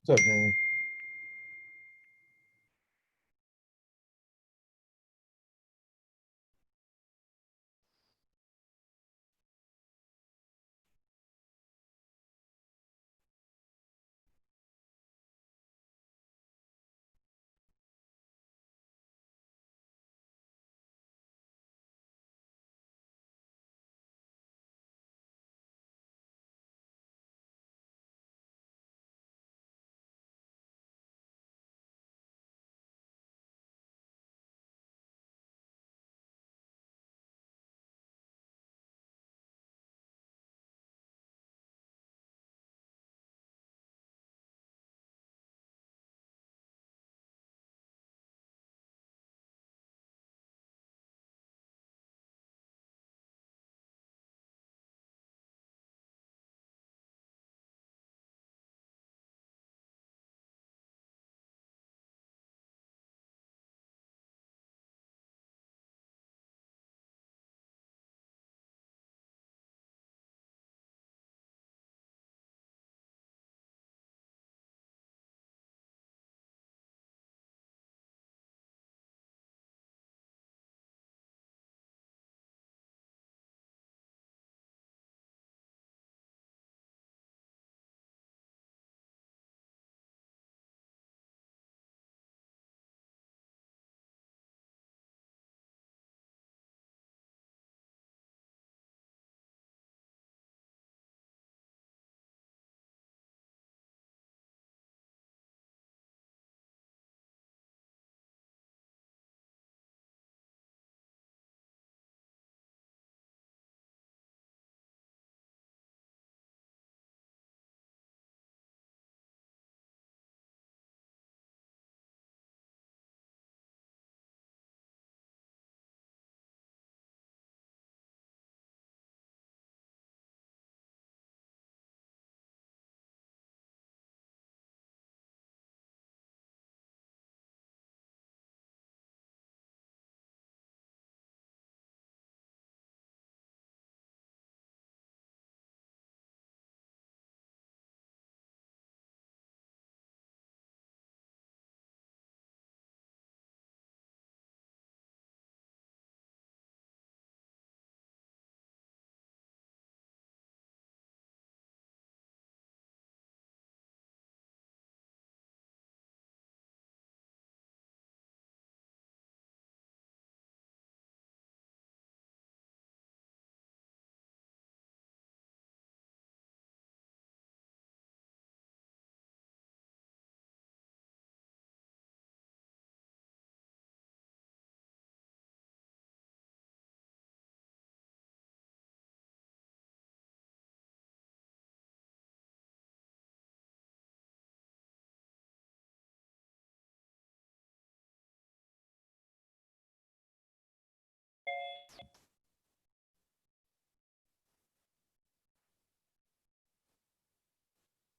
What's up, Jamie?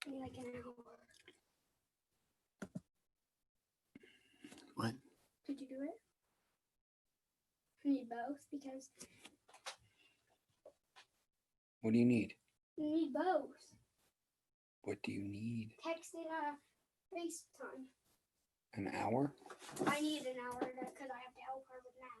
Like an hour. What? Could you do it? I need both because What do you need? you need both. What do you need? Text and FaceTime. An hour? I need an hour because I have to help her with math.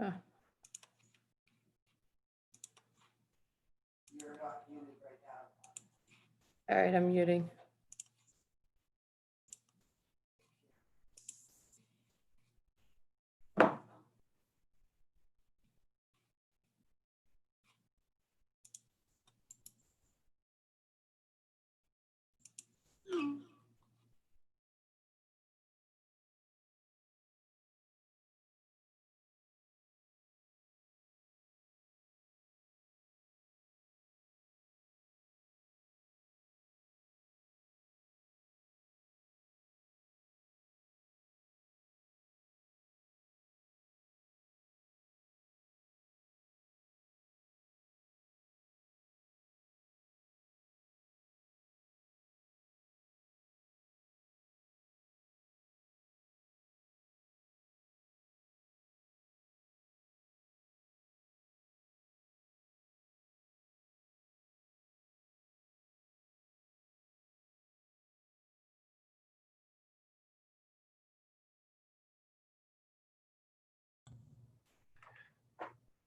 Huh. All right, I'm muting.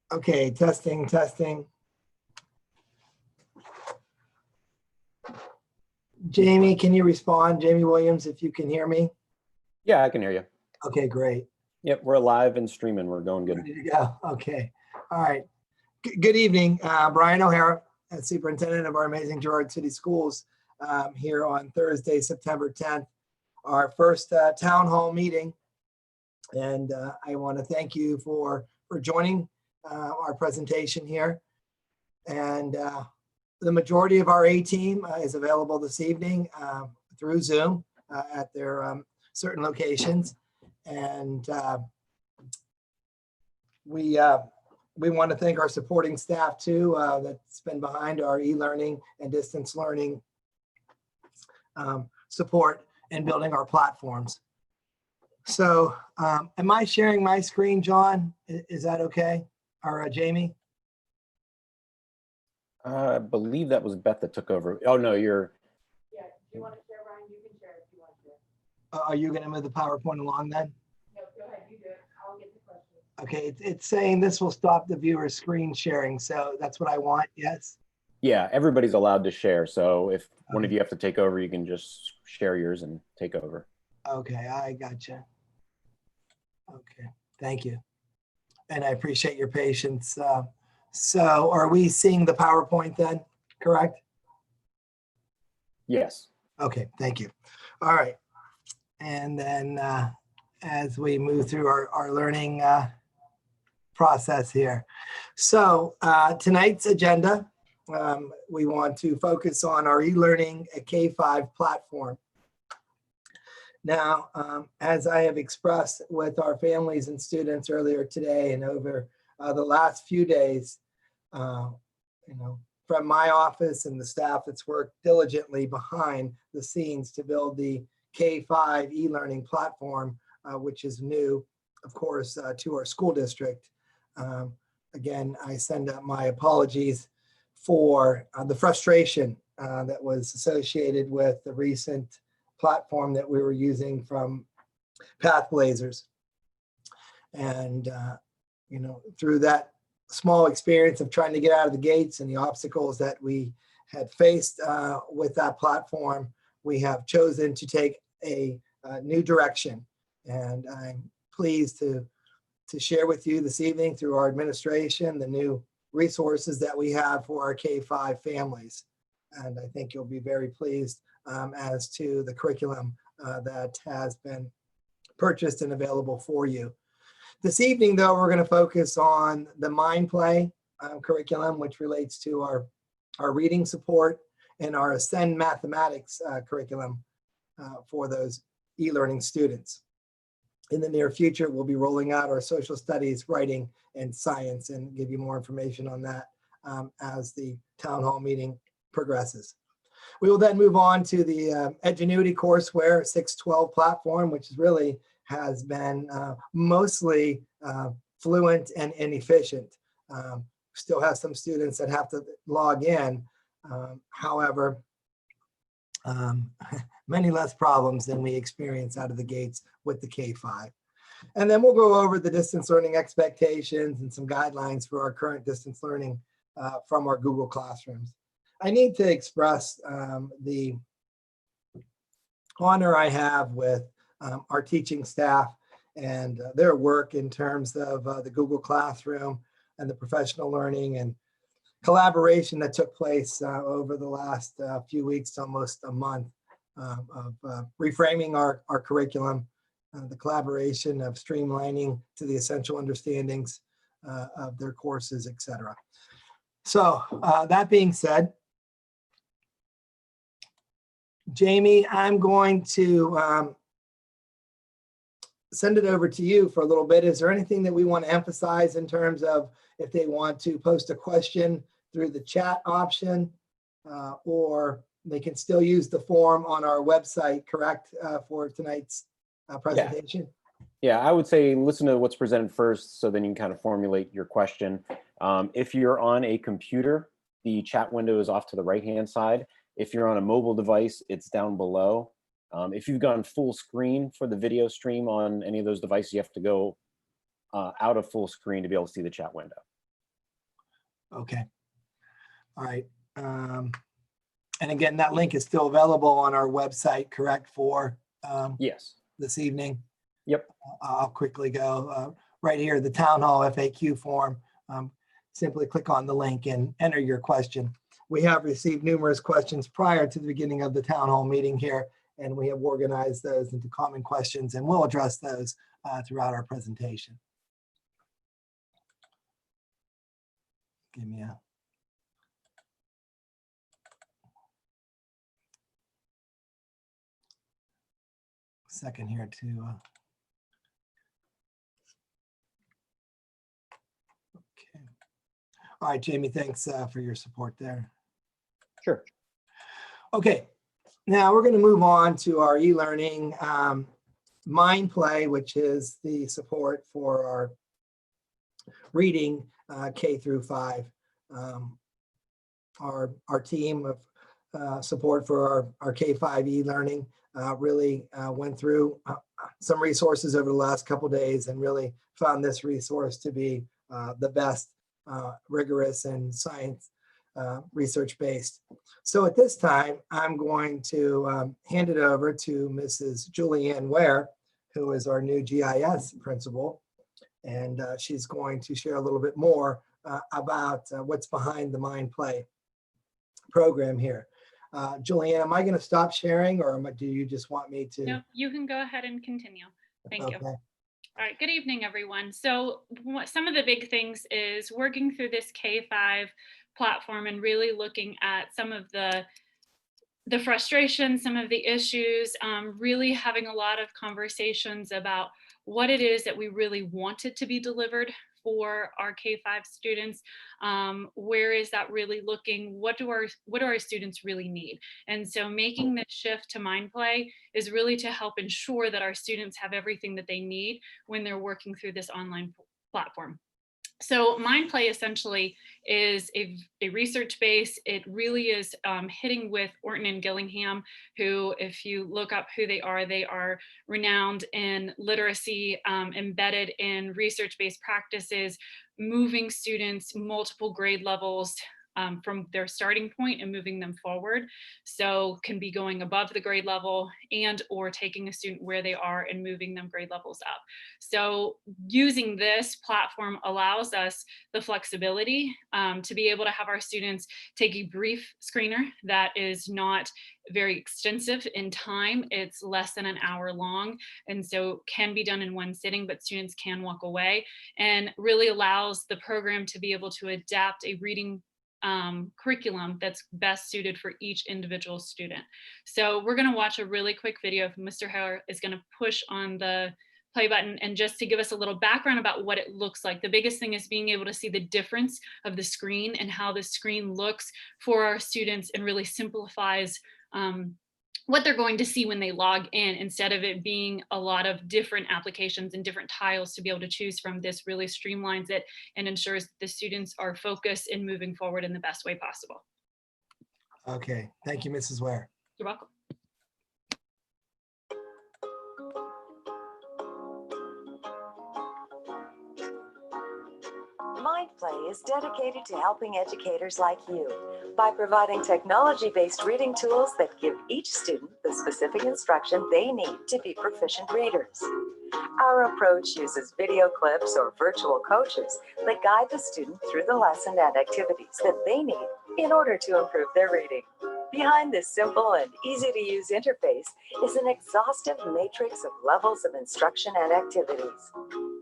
Okay, testing, testing. Jamie, can you respond? Jamie Williams, if you can hear me. Yeah, I can hear you. Okay, great. Yep, we're live and streaming. We're going good. Ready to go. Okay. All right. Good evening. Brian O'Hara, Superintendent of our amazing Girard City Schools, here on Thursday, September 10th, our first town hall meeting. And I want to thank you for joining our presentation here. And the majority of our A team is available this evening through Zoom at their certain locations. And we want to thank our supporting staff too that's been behind our e-learning and distance learning support in building our platforms. So am I sharing my screen, John? Is that okay? Or Jamie? I believe that was Beth that took over. Oh, no, you're. Yeah, do you want to share, Brian? You can share if you want to. Are you going to move the PowerPoint along then? No, go ahead, you do it. I'll get the questions. Okay, it's saying this will stop the viewer screen sharing. So that's what I want, yes? Yeah, everybody's allowed to share. So if one of you have to take over, you can just share yours and take over. Okay, I gotcha. Okay, thank you. And I appreciate your patience. So are we seeing the PowerPoint then, correct? Yes. Okay, thank you. All right. And then as we move through our learning process here. So tonight's agenda, we want to focus on our e-learning K-5 platform. Now, as I have expressed with our families and students earlier today and over the last few days, from my office and the staff that's worked diligently behind the scenes to build the K-5 e-learning platform, which is new, of course, to our school district. Again, I send up my apologies for the frustration that was associated with the recent platform that we were using from Pathblazers. And, through that small experience of trying to get out of the gates and the obstacles that we had faced with that platform, we have chosen to take a new direction. And I'm pleased to share with you this evening through our administration the new resources that we have for our K-5 families. And I think you'll be very pleased as to the curriculum that has been purchased and available for you. This evening, though, we're going to focus on the Mind Play curriculum, which relates to our reading support, and our Ascend Mathematics curriculum for those e-learning students. In the near future, we'll be rolling out our social studies, writing, and science, and give you more information on that as the town hall meeting progresses. We will then move on to the Edgenuity courseware 612 platform, which really has been mostly fluent and efficient. Still have some students that have to log in. However, many less problems than we experience out of the gates with the K-5. And then we'll go over the distance learning expectations and some guidelines for our current distance learning from our Google Classrooms. I need to express the honor I have with our teaching staff and their work in terms of the Google Classroom and the professional learning and collaboration that took place over the last few weeks, almost a month, of reframing our curriculum, the collaboration of streamlining to the essential understandings of their courses, etc. So that being said, Jamie, I'm going to send it over to you for a little bit. Is there anything that we want to emphasize in terms of if they want to post a question through the chat option, or they can still use the form on our website, correct, for tonight's presentation? Yeah, I would say listen to what's presented first, so then you can kind of formulate your question. If you're on a computer, the chat window is off to the right-hand side. If you're on a mobile device, it's down below. If you've gone full screen for the video stream on any of those devices, you have to go out of full screen to be able to see the chat window. Okay. All right. And again, that link is still available on our website, correct, for Yes. this evening? Yep. I'll quickly go right here, the Town Hall FAQ form. Simply click on the link and enter your question. We have received numerous questions prior to the beginning of the Town Hall meeting here, and we have organized those into common questions, and we'll address those throughout our presentation. Give me a second here to okay. All right, Jamie, thanks for your support there. Sure. Okay, now we're going to move on to our e-learning Mind Play, which is the support for our reading K through 5. Our team of support for our K-5 e-learning really went through some resources over the last couple days and really found this resource to be the best, rigorous and science research-based. So at this time, I'm going to hand it over to Mrs. Julianne Ware, who is our new GIS principal, and she's going to share a little bit more about what's behind the Mind Play program here. Julianne, am I going to stop sharing, or do you just want me to? No, you can go ahead and continue. Thank you. Okay. All right, good evening, everyone. So some of the big things is working through this K-5 platform and really looking at some of the frustration, some of the issues, really having a lot of conversations about what it is that we really wanted to be delivered for our K-5 students. Where is that really looking? What do our students really need? And so making this shift to Mind Play is really to help ensure that our students have everything that they need when they're working through this online platform. So Mind Play essentially is a research base. It really is hitting with Orton and Gillingham, who, if you look up who they are renowned in literacy, embedded in research-based practices, moving students multiple grade levels from their starting point and moving them forward. So can be going above the grade level and or taking a student where they are and moving them grade levels up. So using this platform allows us the flexibility to be able to have our students take a brief screener that is not very extensive in time. It's less than an hour long, and so can be done in one sitting, but students can walk away, and really allows the program to be able to adapt a reading curriculum that's best suited for each individual student. So we're going to watch a really quick video. Mr. Hare is going to push on the play button, and just to give us a little background about what it looks like. The biggest thing is being able to see the difference of the screen and how the screen looks for our students, and really simplifies what they're going to see when they log in, instead of it being a lot of different applications and different tiles to be able to choose from. This really streamlines it and ensures that the students are focused and moving forward in the best way possible. Okay, thank you, Mrs. Ware. You're welcome. MindPlay is dedicated to helping educators like you by providing technology-based reading tools that give each student the specific instruction they need to be proficient readers. Our approach uses video clips or virtual coaches that guide the student through the lesson and activities that they need in order to improve their reading. Behind this simple and easy-to-use interface is an exhaustive matrix of levels of instruction and activities.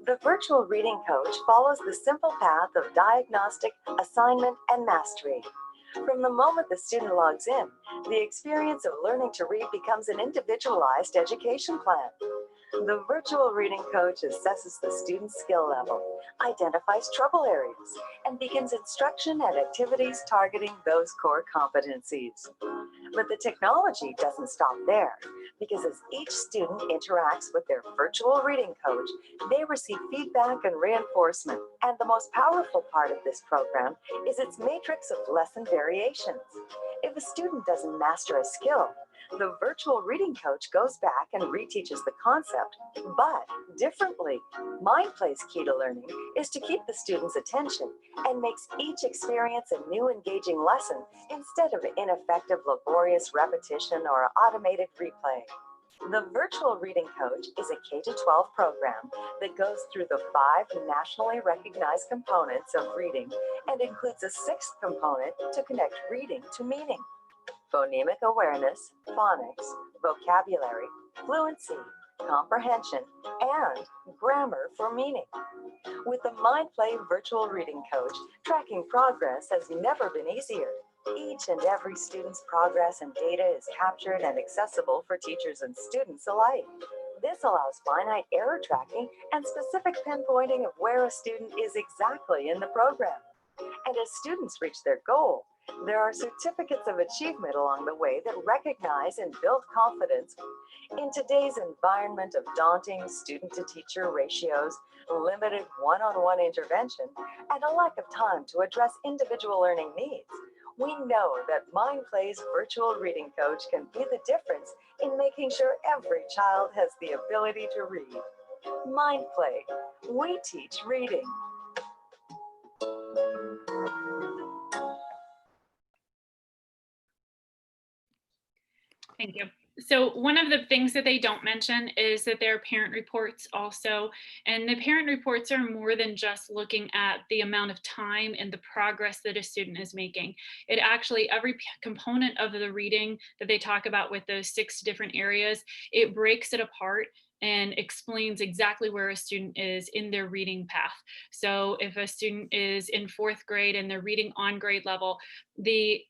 The virtual reading coach follows the simple path of diagnostic, assignment, and mastery. From the moment the student logs in, the experience of learning to read becomes an individualized education plan. The virtual reading coach assesses the student's skill level, identifies trouble areas, and begins instruction and activities targeting those core competencies. But the technology doesn't stop there, because as each student interacts with their virtual reading coach, they receive feedback and reinforcement. And the most powerful part of this program is its matrix of lesson variations. If a student doesn't master a skill, the virtual reading coach goes back and reteaches the concept, but differently. MindPlay's key to learning is to keep the student's attention and makes each experience a new engaging lesson instead of ineffective, laborious repetition or automated replay. The virtual reading coach is a K-12 program that goes through the 5 nationally recognized components of reading and includes a 6th component to connect reading to meaning: phonemic awareness, phonics, vocabulary, fluency, comprehension, and grammar for meaning. With the MindPlay virtual reading coach, tracking progress has never been easier. Each and every student's progress and data is captured and accessible for teachers and students alike. This allows finite error tracking and specific pinpointing of where a student is exactly in the program. And as students reach their goal, there are certificates of achievement along the way that recognize and build confidence. In today's environment of daunting student-to-teacher ratios, limited one-on-one intervention, and a lack of time to address individual learning needs, we know that MindPlay's virtual reading coach can be the difference in making sure every child has the ability to read. MindPlay, we teach reading. Thank you. So one of the things that they don't mention is that there are parent reports also, and the parent reports are more than just looking at the amount of time and the progress that a student is making. It actually, every component of the reading that they talk about with those 6 different areas, it breaks it apart and explains exactly where a student is in their reading path. So if a student is in 4th grade and they're reading on grade level, the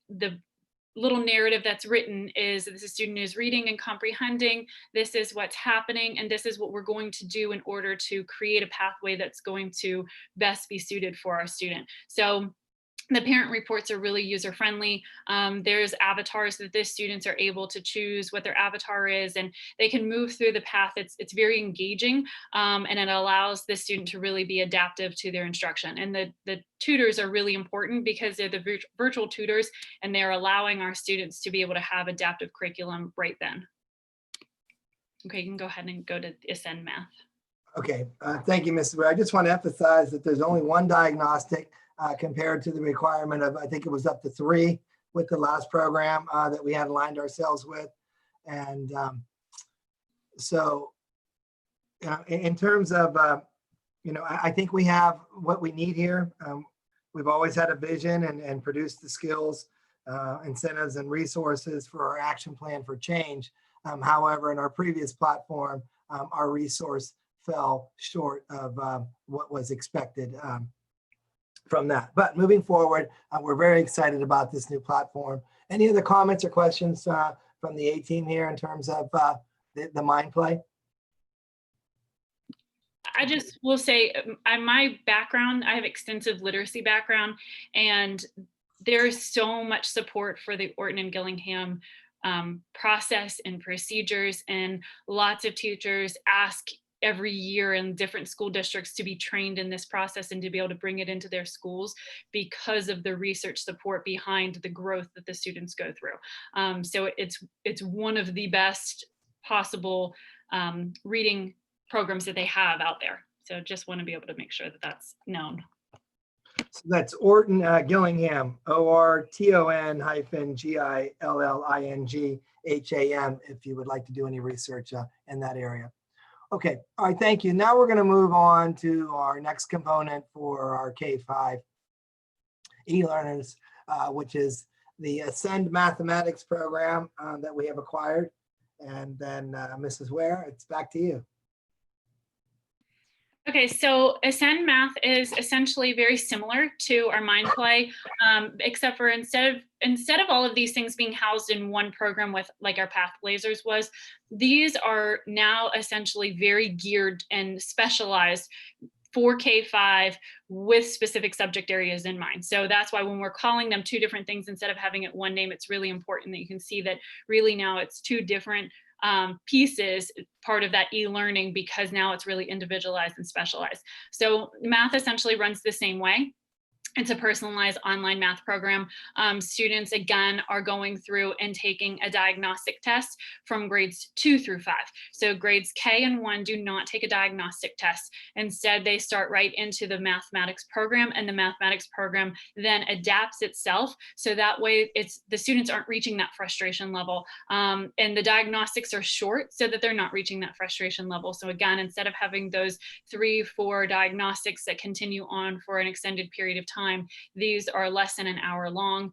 little narrative that's written is that this student is reading and comprehending, this is what's happening, and this is what we're going to do in order to create a pathway that's going to best be suited for our student. So the parent reports are really user-friendly. There's avatars that the students are able to choose what their avatar is, and they can move through the path. It's very engaging, and it allows the student to really be adaptive to their instruction. And the tutors are really important because they're the virtual tutors, and they're allowing our students to be able to have adaptive curriculum right then. Okay, you can go ahead and go to Ascend Math. Okay, thank you, Mrs. Ware. I just want to emphasize that there's only one diagnostic compared to the requirement of, I think it was up to 3 with the last program that we had aligned ourselves with. And so in terms of, I think we have what we need here. We've always had a vision and produced the skills, incentives, and resources for our action plan for change. However, in our previous platform, our resource fell short of what was expected from that. But moving forward, we're very excited about this new platform. Any other comments or questions from the A team here in terms of the MindPlay? I just will say, my background, I have extensive literacy background, and there's so much support for the Orton and Gillingham process and procedures, and lots of teachers ask every year in different school districts to be trained in this process and to be able to bring it into their schools because of the research support behind the growth that the students go through. So it's one of the best possible reading programs that they have out there. So just want to be able to make sure that that's known. So that's Orton Gillingham, ORTON-GILLINGHAM, if you would like to do any research in that area. Okay, all right, thank you. Now we're going to move on to our next component for our K-5 e-learners, which is the Ascend Mathematics program that we have acquired. And then Mrs. Ware, it's back to you. Okay, so Ascend Math is essentially very similar to our Mind Play, except for instead of all of these things being housed in one program with like our Path Blazers was, these are now essentially very geared and specialized for K-5 with specific subject areas in mind. So that's why when we're calling them two different things, instead of having it one name, it's really important that you can see that really now it's two different pieces, part of that e-learning, because now it's really individualized and specialized. So math essentially runs the same way. It's a personalized online math program. Students, again, are going through and taking a diagnostic test from grades 2 through 5. So grades K and 1 do not take a diagnostic test. Instead, they start right into the mathematics program, and the mathematics program then adapts itself. So that way the students aren't reaching that frustration level. And the diagnostics are short so that they're not reaching that frustration level. So again, instead of having those 3-4 diagnostics that continue on for an extended period of time, these are less than an hour long.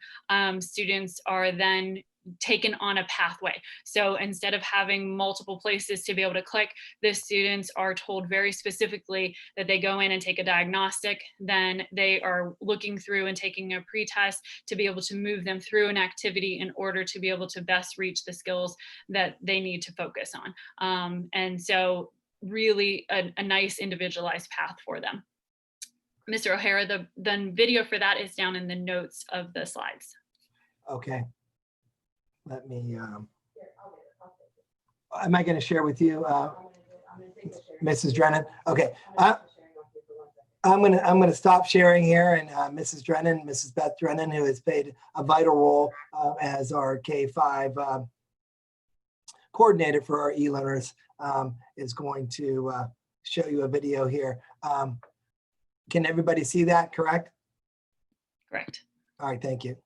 Students are then taken on a pathway. So instead of having multiple places to be able to click, the students are told very specifically that they go in and take a diagnostic, then they are looking through and taking a pre-test to be able to move them through an activity in order to be able to best reach the skills that they need to focus on. And so really a nice individualized path for them. Mr. O'Hara, the video for that is down in the notes of the slides. Okay. Let me, am I going to share with you, Mrs. Drennan? Okay. I'm going to stop sharing here, and Mrs. Drennan, Mrs. Beth Drennan, who has played a vital role as our K-5 coordinator for our e-learners, is going to show you a video here. Can everybody see that, correct? Correct. All right, thank you.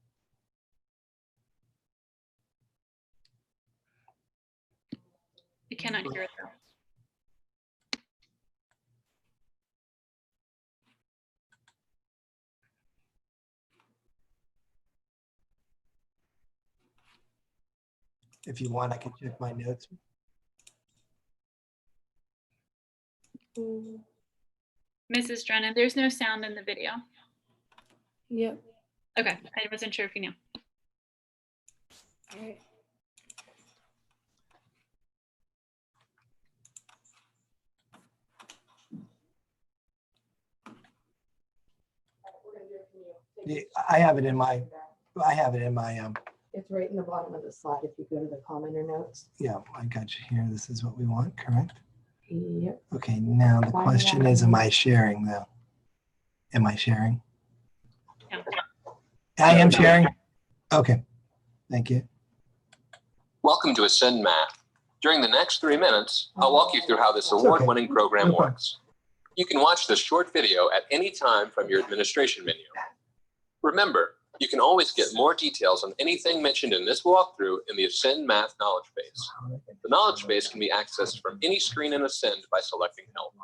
I cannot hear it though. If you want, I can check my notes. Mrs. Drennan, there's no sound in the video. Yep. Okay, I wasn't sure if you knew. All right. I have it in my, It's right in the bottom of the slide if you go to the commenter notes. yeah, I got you here. This is what we want, correct? Yep. Okay, now the question is, am I sharing though? Am I sharing? Yeah. I am sharing. Okay, thank you. Welcome to Ascend Math. During the next 3 minutes, I'll walk you through how this award-winning program Okay. works. You can watch this short video at any time from your administration menu. Remember, you can always get more details on anything mentioned in this walkthrough in the Ascend Math knowledge base. The knowledge base can be accessed from any screen in Ascend by selecting Help.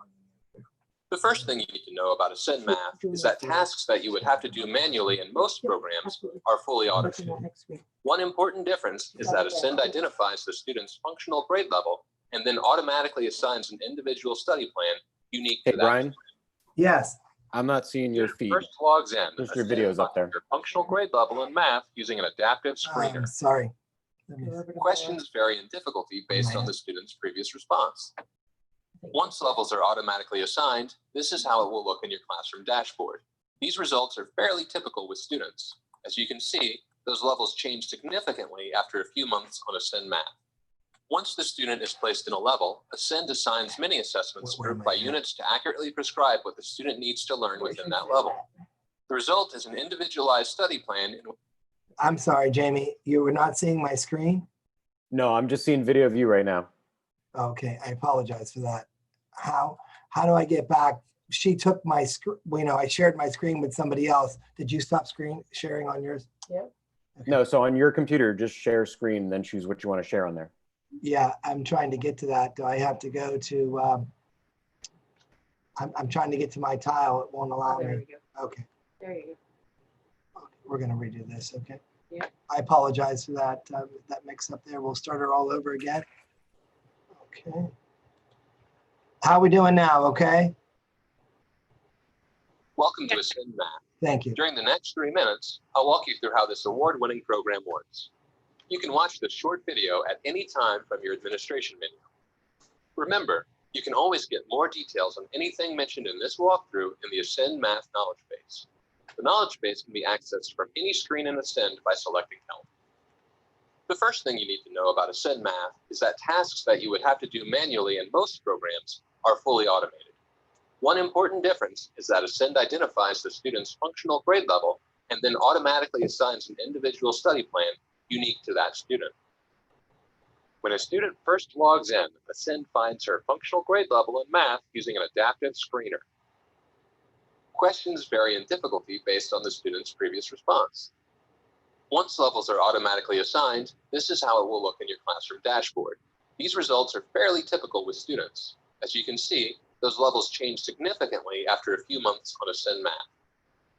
The first thing you need to know about Ascend Math is that tasks that you would have to do manually in most programs are fully automated. One important difference is that Ascend identifies the student's functional grade level and then automatically assigns an individual study plan unique Hey, to that. Brian, Yes. I'm not seeing your feed. First logs in. Just your videos up there. Your functional grade level in math using an adaptive screener. Sorry. Let me- Questions vary in difficulty based on the student's previous response. Once levels are automatically assigned, this is how it will look in your classroom dashboard. These results are fairly typical with students. As you can see, those levels change significantly after a few months on Ascend Math. Once the student is placed in a level, Ascend assigns mini assessments Where am grouped by I at? units to accurately prescribe what the student needs to learn within that level. The result is an individualized study plan in I'm sorry, Jamie, you were not seeing my screen? No, I'm just seeing video of you right now. Okay, I apologize for that. How do I get back she took my screen, I shared my screen with somebody else. Did you stop screen sharing on yours? Yep. Okay. No, so on your computer, just share screen, then choose what you want to share on there. Yeah, I'm trying to get to that. Do I have to go to, I'm trying to get to my tile. It won't allow There me. we go. Okay. There you Okay, we're gonna redo this, okay? Yeah. I apologize for that, that mix up there. We'll start her all over again. Okay. How we doing now, okay? Welcome to Ascend Math. Thank you. During the next 3 minutes, I'll walk you through how this award-winning program works. You can watch this short video at any time from your administration menu. Remember, you can always get more details on anything mentioned in this walkthrough in the Ascend Math Knowledge Base. The knowledge base can be accessed from any screen in Ascend by selecting Help. The first thing you need to know about Ascend Math is that tasks that you would have to do manually in most programs are fully automated. One important difference is that Ascend identifies the student's functional grade level and then automatically assigns an individual study plan unique to that student. When a student first logs in, Ascend finds her functional grade level in math using an adaptive screener. Questions vary in difficulty based on the student's previous response. Once levels are automatically assigned, this is how it will look in your classroom dashboard. These results are fairly typical with students. As you can see, those levels change significantly after a few months on Ascend Math.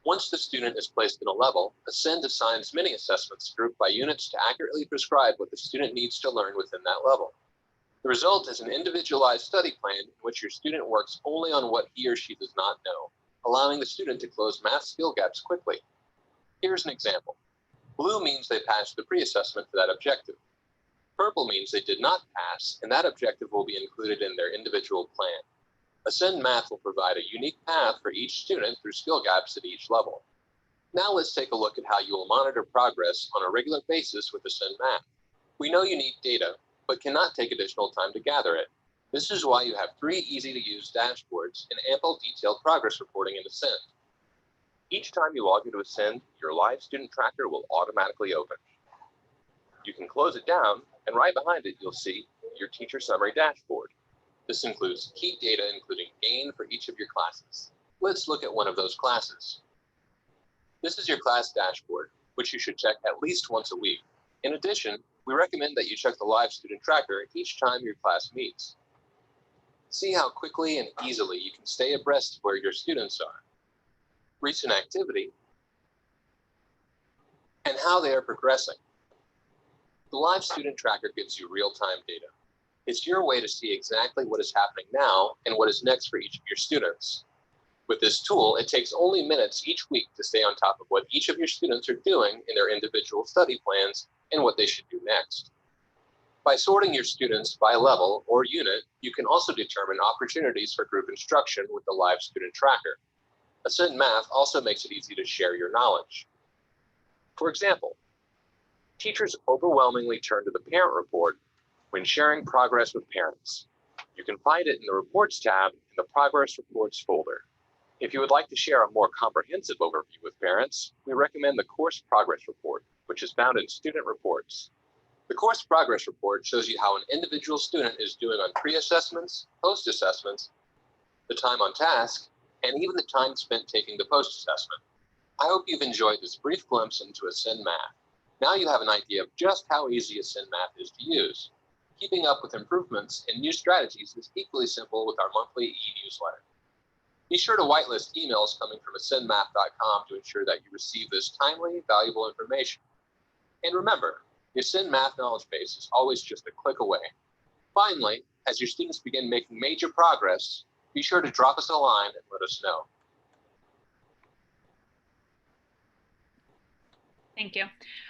Once the student is placed in a level, Ascend assigns mini assessments grouped by units to accurately prescribe what the student needs to learn within that level. The result is an individualized study plan in which your student works only on what he or she does not know, allowing the student to close math skill gaps quickly. Here's an example. Blue means they passed the pre-assessment for that objective. Purple means they did not pass, and that objective will be included in their individual plan. Ascend Math will provide a unique path for each student through skill gaps at each level. Now let's take a look at how you will monitor progress on a regular basis with Ascend Math. We know you need data, but cannot take additional time to gather it. This is why you have 3 easy-to-use dashboards and ample detailed progress reporting in Ascend. Each time you log into Ascend, your live student tracker will automatically open. You can close it down, and right behind it, you'll see your teacher summary dashboard. This includes key data, including gain for each of your classes. Let's look at one of those classes. This is your class dashboard, which you should check at least once a week. In addition, we recommend that you check the live student tracker each time your class meets. See how quickly and easily you can stay abreast of where your students are, recent activity, and how they are progressing. The live student tracker gives you real-time data. It's your way to see exactly what is happening now and what is next for each of your students. With this tool, it takes only minutes each week to stay on top of what each of your students are doing in their individual study plans and what they should do next. By sorting your students by level or unit, you can also determine opportunities for group instruction with the live student tracker. Ascend Math also makes it easy to share your knowledge. For example, teachers overwhelmingly turn to the parent report when sharing progress with parents. You can find it in the Reports tab in the Progress Reports folder. If you would like to share a more comprehensive overview with parents, we recommend the Course Progress Report, which is found in Student Reports. The Course Progress Report shows you how an individual student is doing on pre-assessments, post-assessments, the time on task, and even the time spent taking the post-assessment. I hope you've enjoyed this brief glimpse into Ascend Math. Now you have an idea of just how easy Ascend Math is to use. Keeping up with improvements and new strategies is equally simple with our monthly e-newsletter. Be sure to whitelist emails coming from ascendmath.com to ensure that you receive this timely, valuable information. And remember, the Ascend Math Knowledge Base is always just a click away. Finally, as your students begin making major progress, be sure to drop us a line and let us know. Thank you.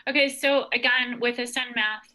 Okay, so again, with Ascend Math,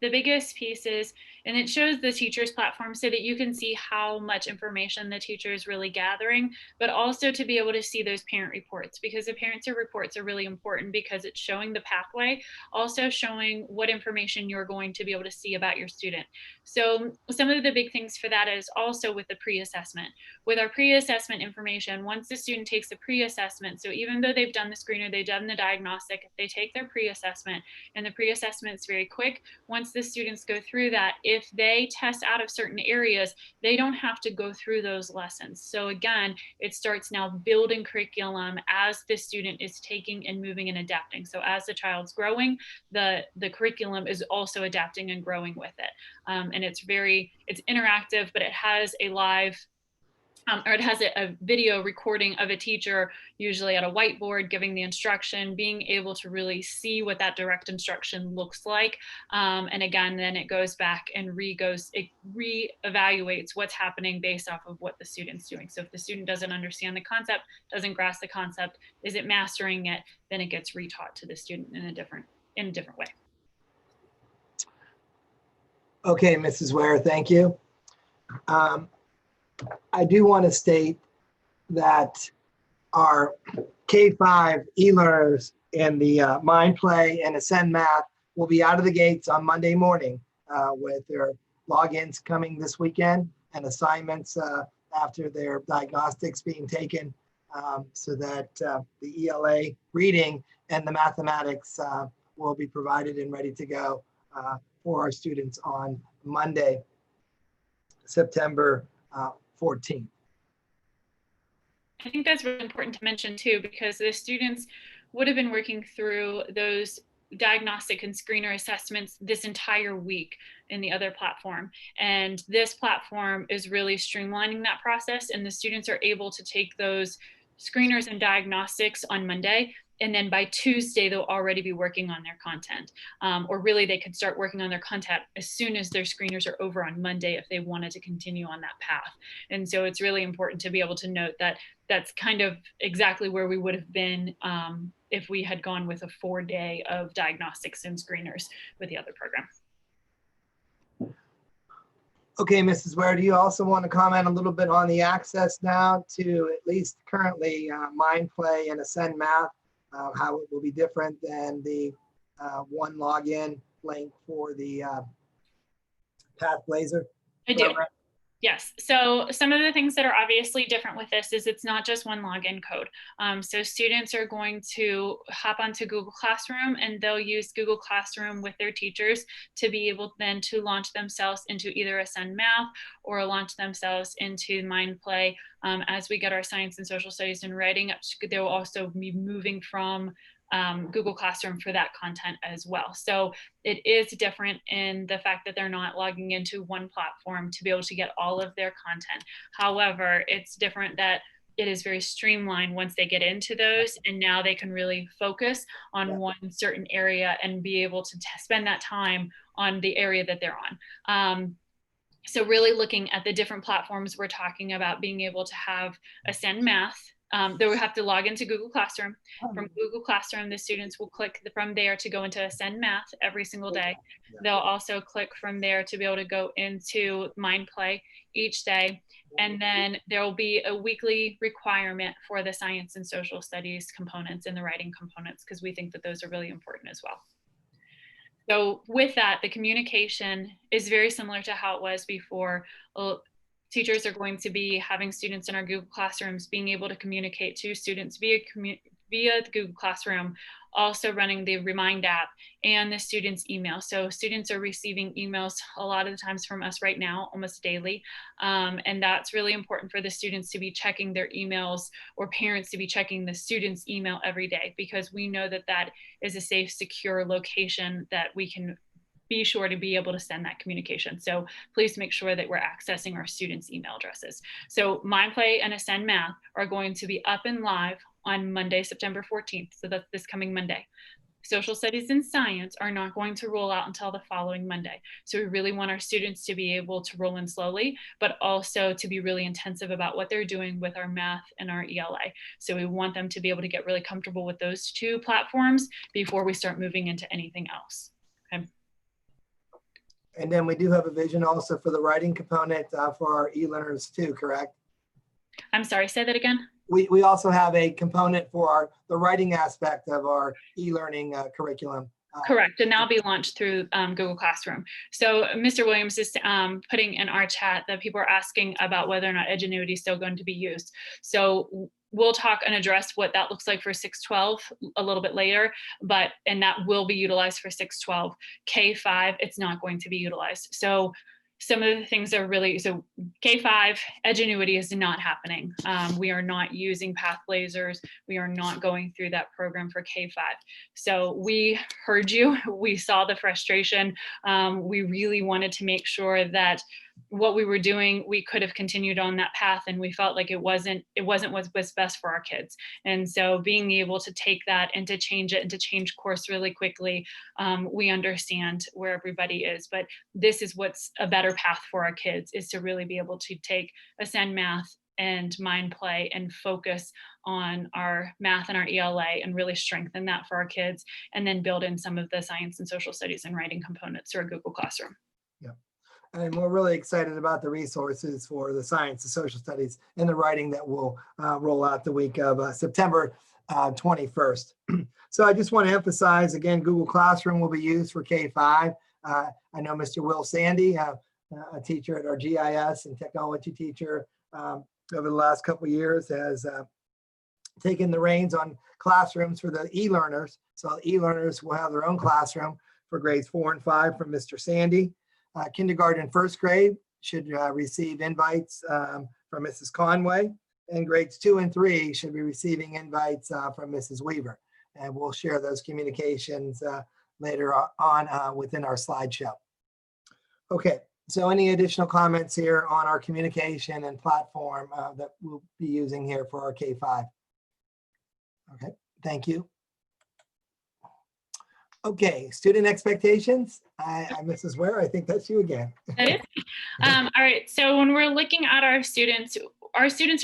the biggest piece is, and it shows the teacher's platform so that you can see how much information the teacher is really gathering, but also to be able to see those parent reports, because the parents' reports are really important because it's showing the pathway, also showing what information you're going to be able to see about your student. So some of the big things for that is also with the pre-assessment. With our pre-assessment information, once the student takes the pre-assessment, so even though they've done the screener, they've done the diagnostic, if they take their pre-assessment, and the pre-assessment is very quick, once once the students go through that, if they test out of certain areas, they don't have to go through those lessons. So again, it starts now building curriculum as the student is taking and moving and adapting. So as the child's growing, the curriculum is also adapting and growing with it. And it's interactive, but it has a live or it has a video recording of a teacher, usually at a whiteboard, giving the instruction, being able to really see what that direct instruction looks like. And again, then it goes back and re-evaluates what's happening based off of what the student's doing. So if the student doesn't understand the concept, doesn't grasp the concept, isn't mastering it, then it gets retaught to the student in a different way. Okay, Mrs. Ware, thank you. I do want to state that our K-5 e-learners in the Mind Play and Ascend Math will be out of the gates on Monday morning with their logins coming this weekend and assignments after their diagnostics being taken so that the ELA reading and the mathematics will be provided and ready to go for our students on Monday, September 14th. I think that's really important to mention too, because the students would have been working through those diagnostic and screener assessments this entire week in the other platform. And this platform is really streamlining that process, and the students are able to take those screeners and diagnostics on Monday. And then by Tuesday, they'll already be working on their content. Or really they could start working on their content as soon as their screeners are over on Monday if they wanted to continue on that path. And so it's really important to be able to note that that's kind of exactly where we would have been if we had gone with a 4-day of diagnostics and screeners with the other program. Okay, Mrs. Ware, do you also want to comment a little bit on the access now to at least currently Mind Play and Ascend Math? How it will be different than the one login link for the Path Blazer? I do. Yes. So some of the things that are obviously different with this is it's not just one login code. So students are going to hop onto Google Classroom and they'll use Google Classroom with their teachers to be able then to launch themselves into either Ascend Math or launch themselves into Mind Play. As we get our science and social studies and writing up, they will also be moving from Google Classroom for that content as well. So it is different in the fact that they're not logging into one platform to be able to get all of their content. However, it's different that it is very streamlined once they get into those, and now they can really focus on one certain area and be able to spend that time on the area that they're on. So really looking at the different platforms, we're talking about being able to have Ascend Math. They will have to log into Google Classroom. From Google Classroom, the students will click from there to go into Ascend Math every single day. They'll also click from there to be able to go into Mind Play each day. And then there will be a weekly requirement for the science and social studies components and the writing components, because we think that those are really important as well. So with that, the communication is very similar to how it was before. Teachers are going to be having students in our Google Classrooms being able to communicate to students via the Google Classroom, also running the Remind app and the students' email. So students are receiving emails a lot of the times from us right now, almost daily. And that's really important for the students to be checking their emails, or parents to be checking the students' email every day, because we know that that is a safe, secure location that we can be sure to be able to send that communication. So please make sure that we're accessing our students' email addresses. So Mind Play and Ascend Math are going to be up and live on Monday, September 14th. So that's this coming Monday. Social studies and science are not going to roll out until the following Monday. So we really want our students to be able to roll in slowly, but also to be really intensive about what they're doing with our math and our ELA. So we want them to be able to get really comfortable with those two platforms before we start moving into anything else. Okay. And then we do have a vision also for the writing component for our e-learners too, correct? I'm sorry, say that again. We also have a component for the writing aspect of our e-learning curriculum. Correct, and that'll be launched through Google Classroom. So Mr. Williams is putting in our chat that people are asking about whether or not Edgenuity is still going to be used. So we'll talk and address what that looks like for 612 a little bit later, and that will be utilized for 612. K5, it's not going to be utilized. So some of the things are really, so K5, Edgenuity is not happening. We are not using Path Blazers. We are not going through that program for K5. So we heard you, we saw the frustration. We really wanted to make sure that what we were doing, we could have continued on that path, and we felt like it wasn't what was best for our kids. And so being able to take that and to change it and to change course really quickly, we understand where everybody is, but this is what's a better path for our kids, is to really be able to take Ascend Math and Mind Play and focus on our math and our ELA and really strengthen that for our kids, and then build in some of the science and social studies and writing components through our Google Classroom. Yeah. And we're really excited about the resources for the science, the social studies, and the writing that will roll out the week of September 21st. So I just want to emphasize again, Google Classroom will be used for K5. I know Mr. Will Sandy, a teacher at our GIS and technology teacher over the last couple of years, has taken the reins on classrooms for the e-learners. So e-learners will have their own classroom for grades 4 and 5 from Mr. Sandy. Kindergarten and first grade should receive invites from Mrs. Conway, and grades 2 and 3 should be receiving invites from Mrs. Weaver. And we'll share those communications later on within our slideshow. Okay, so any additional comments here on our communication and platform that we'll be using here for our K5? Okay, thank you. Okay, student expectations. Mrs. Ware, I think that's you again. That is. All right, so when we're looking at our students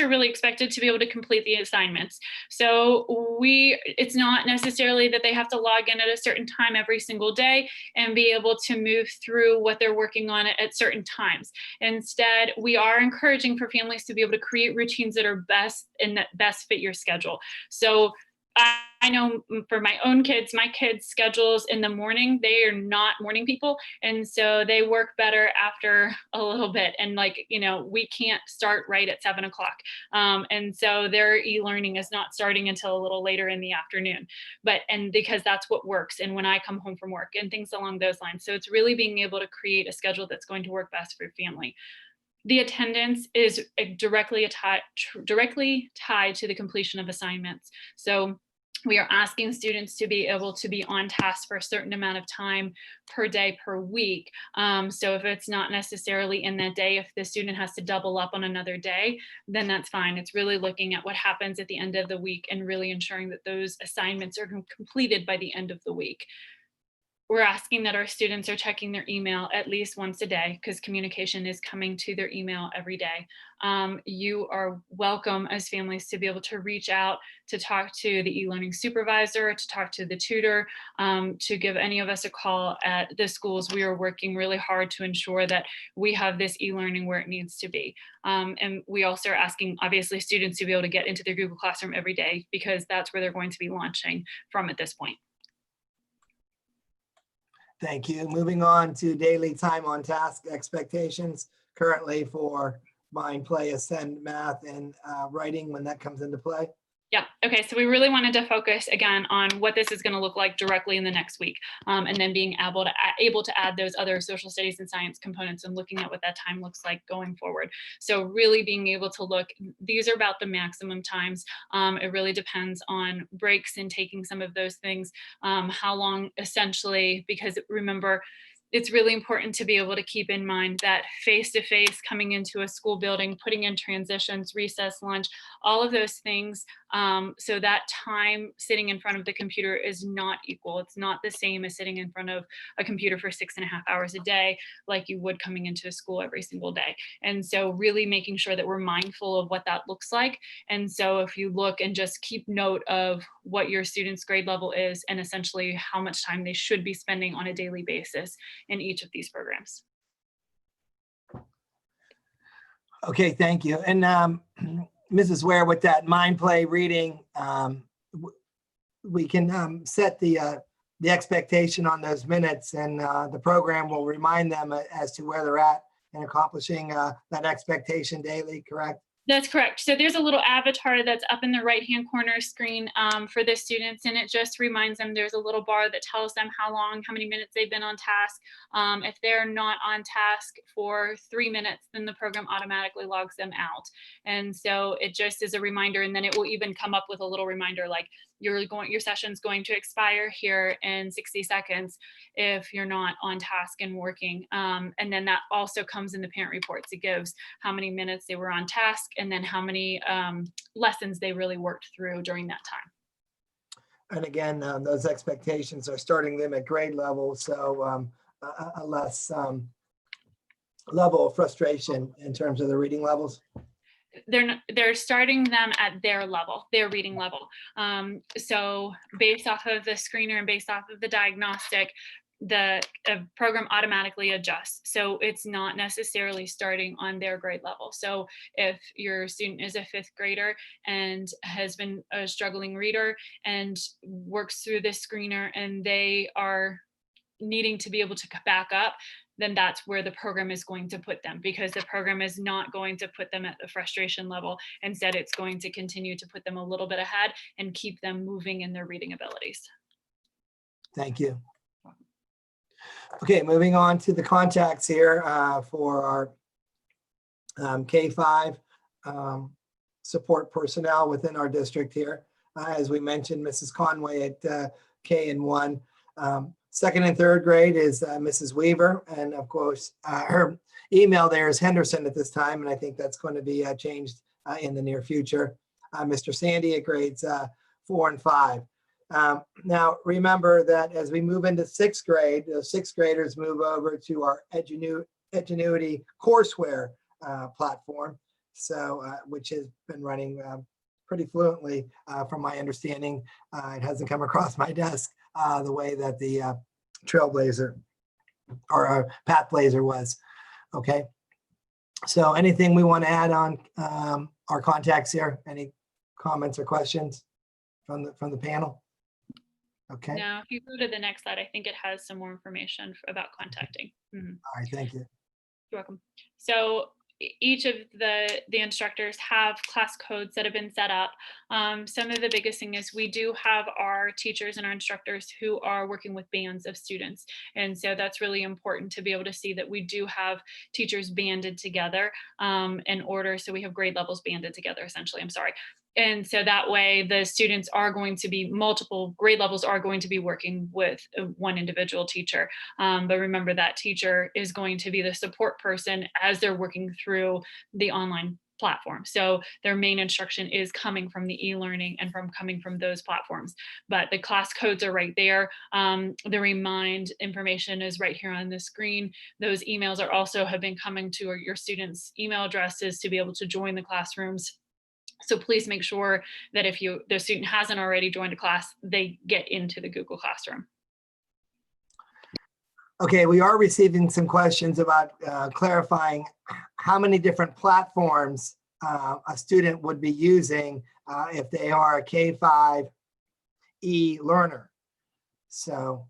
are really expected to be able to complete the assignments. So it's not necessarily that they have to log in at a certain time every single day and be able to move through what they're working on at certain times. Instead, we are encouraging for families to be able to create routines that are best and that best fit your schedule. So I know for my own kids, my kids' schedules in the morning, they are not morning people. And so they work better after a little bit. And we can't start right at 7 o'clock. And so their e-learning is not starting until a little later in the afternoon. And because that's what works. And when I come home from work and things along those lines. So it's really being able to create a schedule that's going to work best for your family. The attendance is directly tied to the completion of assignments. So we are asking students to be able to be on task for a certain amount of time per day, per week. So if it's not necessarily in that day, if the student has to double up on another day, then that's fine. It's really looking at what happens at the end of the week and really ensuring that those assignments are completed by the end of the week. We're asking that our students are checking their email at least once a day, because communication is coming to their email every day. You are welcome as families to be able to reach out, to talk to the e-learning supervisor, to talk to the tutor, to give any of us a call at the schools. We are working really hard to ensure that we have this e-learning where it needs to be. And we also are asking, obviously, students to be able to get into their Google Classroom every day, because that's where they're going to be launching from at this point. Thank you. Moving on to daily time on task expectations currently for Mind Play, Ascend Math, and writing when that comes into play. Yeah. Okay. So we really wanted to focus again on what this is going to look like directly in the next week, and then being able to add those other social studies and science components and looking at what that time looks like going forward. So really being able to look, these are about the maximum times. It really depends on breaks and taking some of those things, how long essentially, because remember, it's really important to be able to keep in mind that face-to-face coming into a school building, putting in transitions, recess, lunch, all of those things. So that time sitting in front of the computer is not equal. It's not the same as sitting in front of a computer for 6.5 hours a day, like you would coming into a school every single day. And so really making sure that we're mindful of what that looks like. And so if you look and just keep note of what your student's grade level is and essentially how much time they should be spending on a daily basis in each of these programs. Okay, thank you. And Mrs. Ware, with that Mind Play reading, we can set the expectation on those minutes, and the program will remind them as to where they're at in accomplishing that expectation daily, correct? That's correct. So there's a little avatar that's up in the right-hand corner screen for the students, and it just reminds them there's a little bar that tells them how many minutes they've been on task. If they're not on task for 3 minutes, then the program automatically logs them out. And so it just is a reminder, and then it will even come up with a little reminder like your session's going to expire here in 60 seconds if you're not on task and working. And then that also comes in the parent reports. It gives how many minutes they were on task and then how many lessons they really worked through during that time. And again, those expectations are starting them at grade level, so a less level of frustration in terms of the reading levels. They're starting them at their level, their reading level. So based off of the screener and based off of the diagnostic, the program automatically adjusts. So it's not necessarily starting on their grade level. So if your student is a 5th grader and has been a struggling reader and works through this screener and they are needing to be able to back up, then that's where the program is going to put them, because the program is not going to put them at the frustration level. Instead, it's going to continue to put them a little bit ahead and keep them moving in their reading abilities. Thank you. Okay, moving on to the contacts here for our K-5 support personnel within our district here. As we mentioned, Mrs. Conway at K and 1. 2nd and 3rd grade is Mrs. Weaver, and of course her email there is Henderson at this time, and I think that's going to be changed in the near future. Mr. Sandy at grades 4 and 5. Now remember that as we move into 6th grade, the 6th graders move over to our Edgenuity courseware platform, so which has been running pretty fluently from my understanding. It hasn't come across my desk the way that the Trailblazer or Pathblazer was. Okay, so anything we want to add on our contacts here? Any comments or questions from the panel? Okay. Now, if you go to the next slide, I think it has some more information about contacting. Mhm. All right, thank you. You're welcome. So each of the instructors have class codes that have been set up. Some of the biggest thing is we do have our teachers and our instructors who are working with bands of students. And so that's really important to be able to see that we do have teachers banded together in order. So we have grade levels banded together, essentially, I'm sorry. And so that way the students are going to be multiple grade levels are going to be working with one individual teacher. But remember that teacher is going to be the support person as they're working through the online platform. So their main instruction is coming from the e-learning and coming from those platforms. But the class codes are right there. The remind information is right here on the screen. Those emails are also have been coming to your students' email addresses to be able to join the classrooms. So please make sure that if the student hasn't already joined a class, they get into the Google Classroom. Okay, we are receiving some questions about clarifying how many different platforms a student would be using if they are a K-5 e-learner. So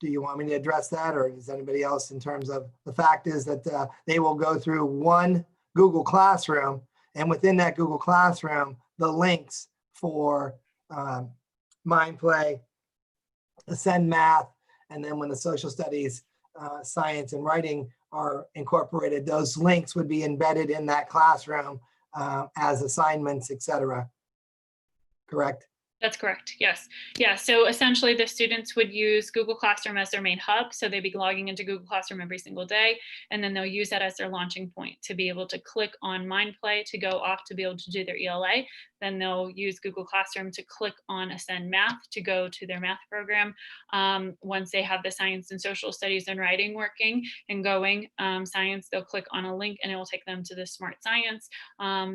do you want me to address that, or does anybody else, in terms of the fact is that they will go through one Google Classroom, and within that Google Classroom, the links for MindPlay, Ascend Math, and then when the social studies, science, and writing are incorporated, those links would be embedded in that classroom as assignments, etc. Correct? That's correct. Yes. Yeah. So essentially the students would use Google Classroom as their main hub. So they'd be logging into Google Classroom every single day, and then they'll use that as their launching point to be able to click on MindPlay to go off to be able to do their ELA. Then they'll use Google Classroom to click on Ascend Math to go to their math program. Once they have the science and social studies and writing working and going, science, they'll click on a link and it will take them to the Smart Science.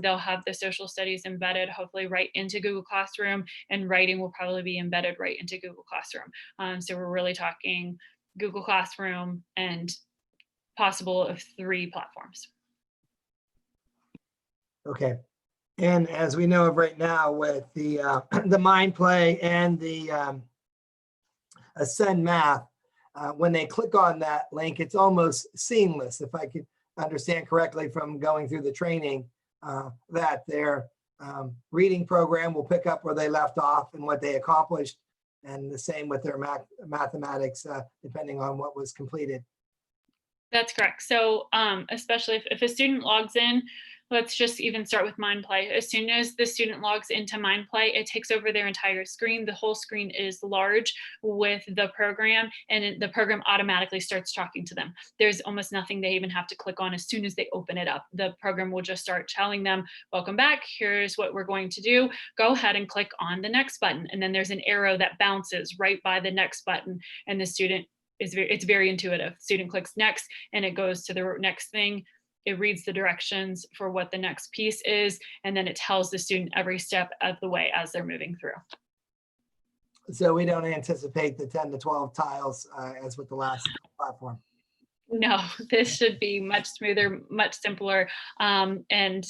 They'll have the social studies embedded, hopefully right into Google Classroom, and writing will probably be embedded right into Google Classroom. So we're really talking Google Classroom and possible of 3 platforms. Okay. And as we know of right now with the MindPlay and the Ascend Math, when they click on that link, it's almost seamless. If I could understand correctly from going through the training, that their reading program will pick up where they left off and what they accomplished, and the same with their mathematics, depending on what was completed. That's correct. So especially if a student logs in, let's just even start with MindPlay. As soon as the student logs into MindPlay, it takes over their entire screen. The whole screen is large with the program, and the program automatically starts talking to them. There's almost nothing they even have to click on. As soon as they open it up, the program will just start telling them, welcome back, here's what we're going to do. Go ahead and click on the next button. And then there's an arrow that bounces right by the next button, and the student it's very intuitive. Student clicks next and it goes to the next thing. It reads the directions for what the next piece is, and then it tells the student every step of the way as they're moving through. So we don't anticipate the 10 to 12 tiles as with the last platform. No, this should be much smoother, much simpler, and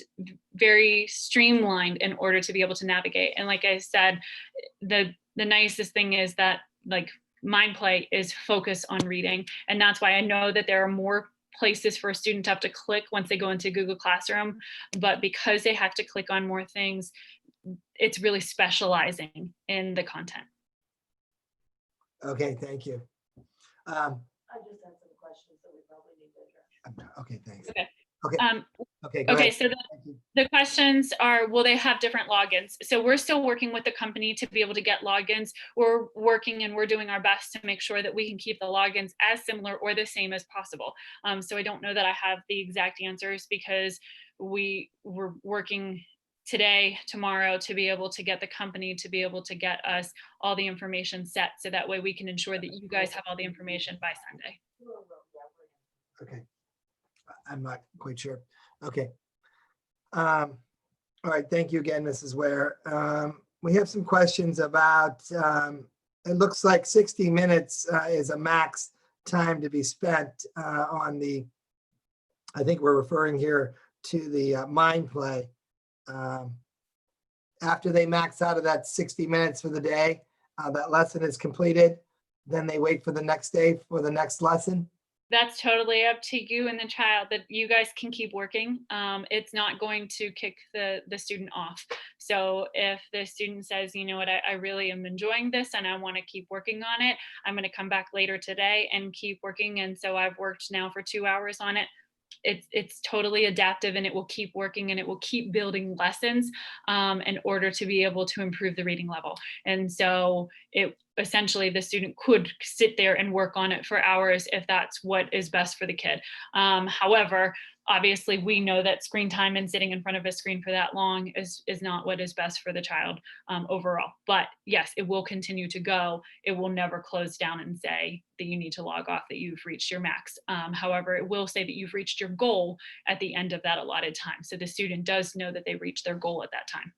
very streamlined in order to be able to navigate. And like I said, the nicest thing is that like MindPlay is focused on reading. And that's why I know that there are more places for a student to have to click once they go into Google Classroom, but because they have to click on more things, it's really specializing in the content. Okay, thank you. I just had some questions that we probably need to address. Okay, thanks. Okay. Okay. Okay. Okay, ahead. so the questions are, will they have different logins? So we're still working with the company to be able to get logins. We're working and we're doing our best to make sure that we can keep the logins as similar or the same as possible. So I don't know that I have the exact answers because we're working today, tomorrow to be able to get the company to be able to get us all the information set. So that way we can ensure that you guys have all the information by Sunday. Okay. I'm not quite sure. Okay. All right. Thank you again, Mrs. Ware. We have some questions about, it looks like 60 minutes is a max time to be spent on the, I think we're referring here to the MindPlay. After they max out of that 60 minutes for the day, that lesson is completed, then they wait for the next day for the next lesson. That's totally up to you and the child, that you guys can keep working. It's not going to kick the student off. So if the student says, you know what, I really am enjoying this and I want to keep working on it, I'm going to come back later today and keep working. And so I've worked now for 2 hours on it. It's totally adaptive, and it will keep working, and it will keep building lessons in order to be able to improve the reading level. And so it essentially, the student could sit there and work on it for hours if that's what is best for the kid. However, obviously we know that screen time and sitting in front of a screen for that long is not what is best for the child overall. But yes, it will continue to go. It will never close down and say that you need to log off, that you've reached your max. However, it will say that you've reached your goal at the end of that allotted time. So the student does know that they reached their goal at that time.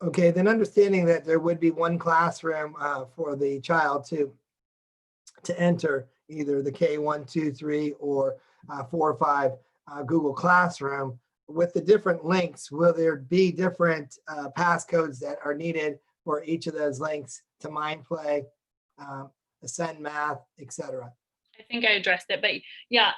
Okay, then understanding that there would be one classroom for the child to enter either the K1, 2, 3, or 4 or 5 Google Classroom. With the different links, will there be different passcodes that are needed for each of those links to MindPlay, Ascend Math, etc.? I think I addressed it, but yeah,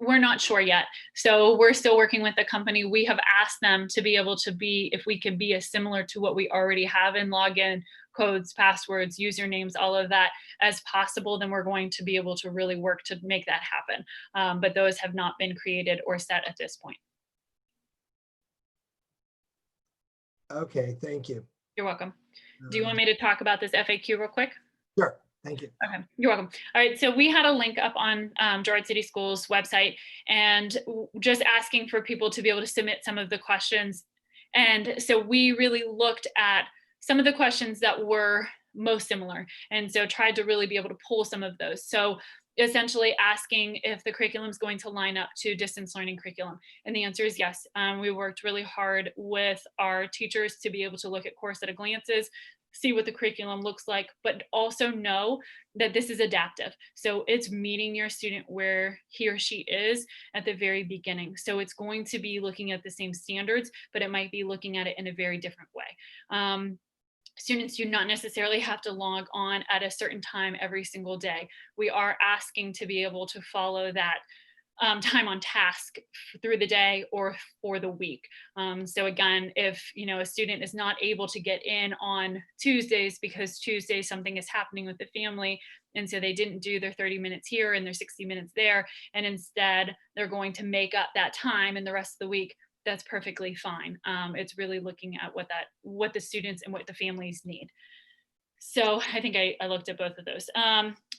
we're not sure yet. So we're still working with the company. We have asked them to be able to be, if we could be as similar to what we already have in login, codes, passwords, usernames, all of that as possible, then we're going to be able to really work to make that happen. But those have not been created or set at this point. Okay, thank you. You're welcome. Do you want me to talk about this FAQ real quick? Sure, thank you. Okay, you're welcome. All right, so we had a link up on Girard City Schools website, and just asking for people to be able to submit some of the questions. And so we really looked at some of the questions that were most similar, and so tried to really be able to pull some of those. So essentially asking if the curriculum is going to line up to distance learning curriculum. And the answer is yes. We worked really hard with our teachers to be able to look at course at a glances, see what the curriculum looks like, but also know that this is adaptive. So it's meeting your student where he or she is at the very beginning. So it's going to be looking at the same standards, but it might be looking at it in a very different way. students do not necessarily have to log on at a certain time every single day. We are asking to be able to follow that time on task through the day or for the week. So again, if a student is not able to get in on Tuesdays because Tuesday something is happening with the family, and so they didn't do their 30 minutes here and their 60 minutes there, and instead they're going to make up that time in the rest of the week, that's perfectly fine. It's really looking at what the students and what the families need. So I think I looked at both of those.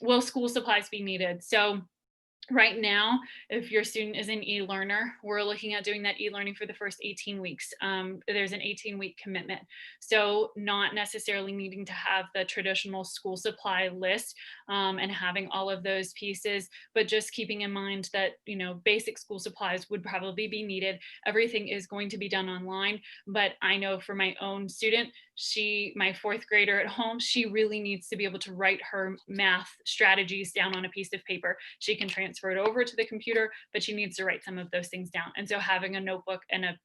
Will school supplies be needed? So right now, if your student is an e-learner, we're looking at doing that e-learning for the first 18 weeks. There's an 18-week commitment. So not necessarily needing to have the traditional school supply list and having all of those pieces, but just keeping in mind that, basic school supplies would probably be needed. Everything is going to be done online, but I know for my own student, my fourth grader at home, she really needs to be able to write her math strategies down on a piece of paper. She can transfer it over to the computer, but she needs to write some of those things down. And so having a notebook and a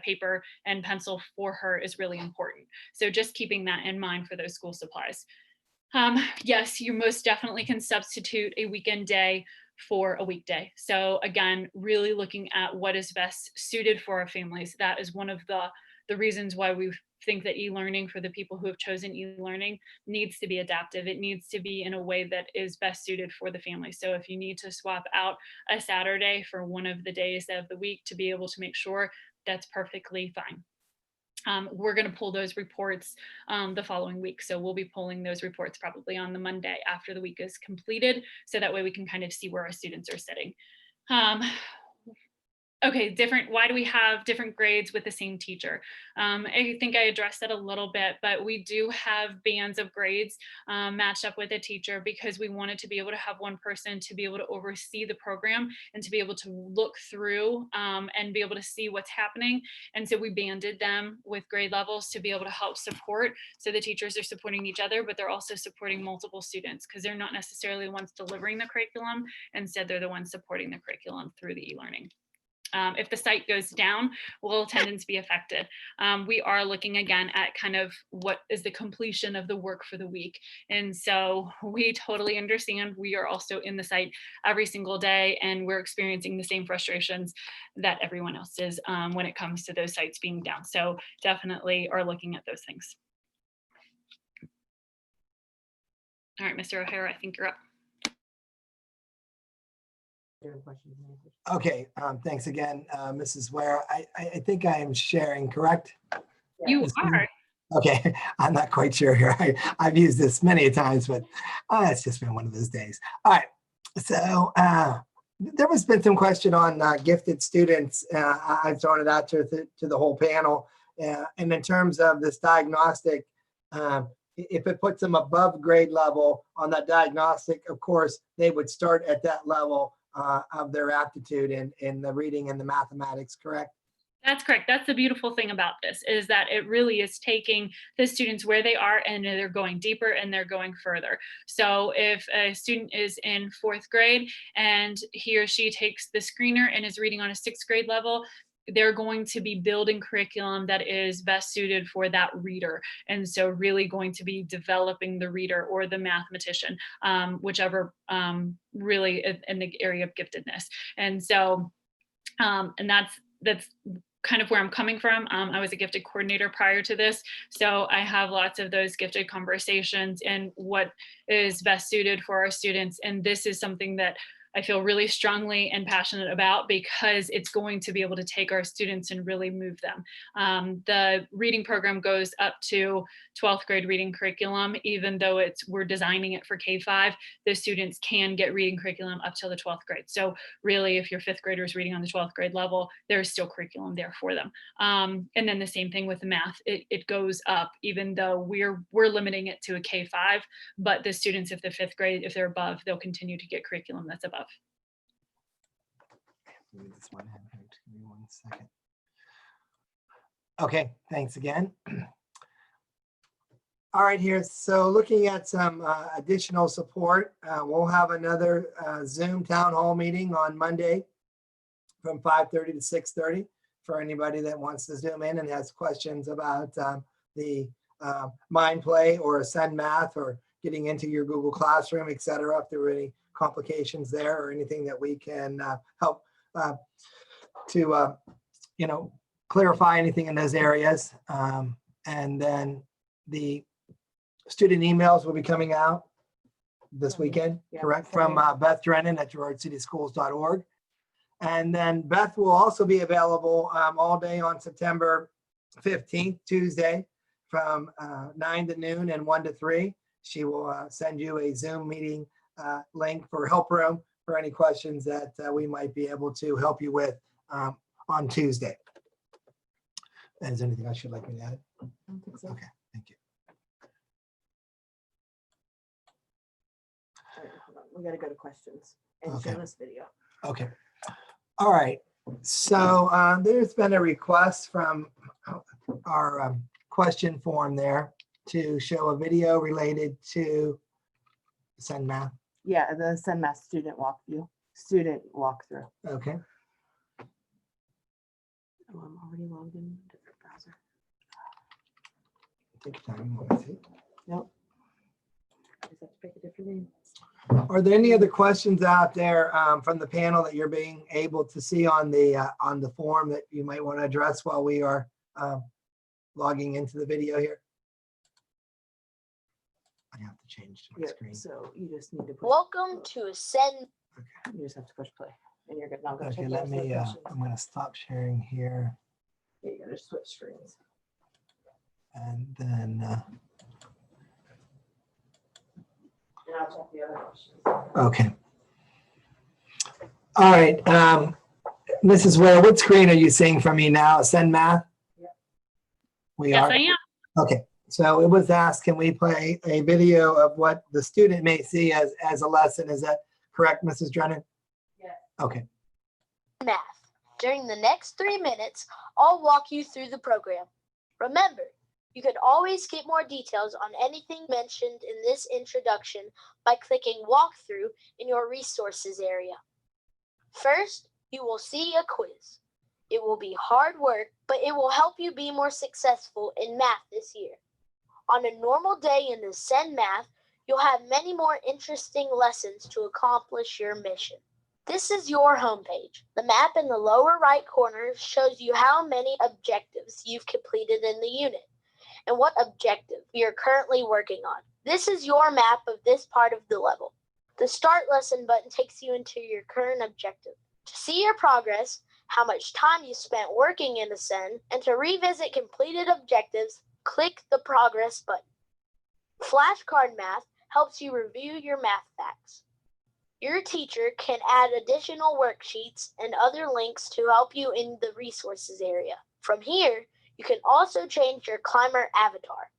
paper and pencil for her is really important. So just keeping that in mind for those school supplies. Yes, you most definitely can substitute a weekend day for a weekday. So again, really looking at what is best suited for our families. That is one of the reasons why we think that e-learning, for the people who have chosen e-learning, needs to be adaptive. It needs to be in a way that is best suited for the family. So if you need to swap out a Saturday for one of the days of the week to be able to make sure, that's perfectly fine. We're going to pull those reports the following week. So we'll be pulling those reports probably on the Monday after the week is completed. So that way we can kind of see where our students are sitting. Okay, why do we have different grades with the same teacher? I think I addressed that a little bit, but we do have bands of grades matched up with a teacher because we wanted to be able to have one person to be able to oversee the program and to be able to look through and be able to see what's happening. And so we banded them with grade levels to be able to help support. So the teachers are supporting each other, but they're also supporting multiple students because they're not necessarily the ones delivering the curriculum. Instead, they're the ones supporting the curriculum through the e-learning. If the site goes down, will attendance be affected? We are looking again at kind of what is the completion of the work for the week. And so we totally understand. We are also in the site every single day, and we're experiencing the same frustrations that everyone else is when it comes to those sites being down. So definitely are looking at those things. All right, Mr. O'Hara, I think you're up. Okay, thanks again, Mrs. Ware. I think I am sharing, correct? You are. Okay, I'm not quite sure here. I've used this many times, but it's just been one of those days. All right, so there has been some question on gifted students. I've thrown it out to the whole panel. And in terms of this diagnostic, if it puts them above grade level on that diagnostic, of course, they would start at that level of their aptitude in the reading and the mathematics, correct? That's correct. That's the beautiful thing about this, is that it really is taking the students where they are and they're going deeper and they're going further. So if a student is in 4th grade and he or she takes the screener and is reading on a 6th grade level, they're going to be building curriculum that is best suited for that reader. And so really going to be developing the reader or the mathematician, whichever really in the area of giftedness. And so, and that's kind of where I'm coming from. I was a gifted coordinator prior to this. So I have lots of those gifted conversations and what is best suited for our students. And this is something that I feel really strongly and passionate about because it's going to be able to take our students and really move them. The reading program goes up to 12th grade reading curriculum, even though we're designing it for K-5, the students can get reading curriculum up till the 12th grade. So really, if your 5th grader is reading on the 12th grade level, there's still curriculum there for them. And then the same thing with the math, it goes up, even though we're limiting it to a K-5, but the students, if they're 5th grade, if they're above, they'll continue to get curriculum that's above. This one, give me 1 second. Okay, thanks again. All right, here. So looking at some additional support, we'll have another Zoom town hall meeting on Monday from 5:30 to 6:30 for anybody that wants to Zoom in and has questions about the Mind Play or Ascend Math or getting into your Google Classroom, et cetera, if there are any complications there or anything that we can help to, clarify anything in those areas. And then the student emails will be coming out this weekend, Yeah, correct? Friday. From Beth Drennan at girardcityschools.org. And then Beth will also be available all day on September 15th, Tuesday, from 9 to noon and 1 to 3. She will send you a Zoom meeting link for Help Room for any questions that we might be able to help you with on Tuesday. Is there anything else you'd like me to add? I don't think so. Okay, thank you. All right, hold on. We gotta go to questions and Okay. show this video. Okay. All right. So there's been a request from our question form there to show a video related to Send Math. Yeah, the Send Math student walkthrough. Okay. Oh, I'm already logged in a different browser. Take your time. Let me see. Nope. I just have to pick a different name. Are there any other questions out there from the panel that you're being able to see on the form that you might want to address while we are logging into the video here? I have to change my Yeah, screen. so you just need to push. Welcome to Ascend. You just have to push play and you're good. Now go Okay, check let those me, questions. I'm going to stop sharing here Yeah, you gotta switch screens. and then, And I'll check the other questions. okay. All right. Mrs. Ware, what screen are you seeing from me now? Send Math? Yeah. We Yes, are? I am. Okay. So it was asked, can we play a video of what the student may see as a lesson? Is that correct, Mrs. Drennan? Yeah. Okay. Math. During the next 3 minutes, I'll walk you through the program. Remember, you can always get more details on anything mentioned in this introduction by clicking Walkthrough in your resources area. First, you will see a quiz. It will be hard work, but it will help you be more successful in math this year. On a normal day in the Send Math, you'll have many more interesting lessons to accomplish your mission. This is your homepage. The map in the lower right corner shows you how many objectives you've completed in the unit and what objective you're currently working on. This is your map of this part of the level. The Start Lesson button takes you into your current objective. To see your progress, how much time you spent working in Ascend, and to revisit completed objectives, click the Progress button. Flashcard Math helps you review your math facts. Your teacher can add additional worksheets and other links to help you in the resources area. From here, you can also change your climber avatar.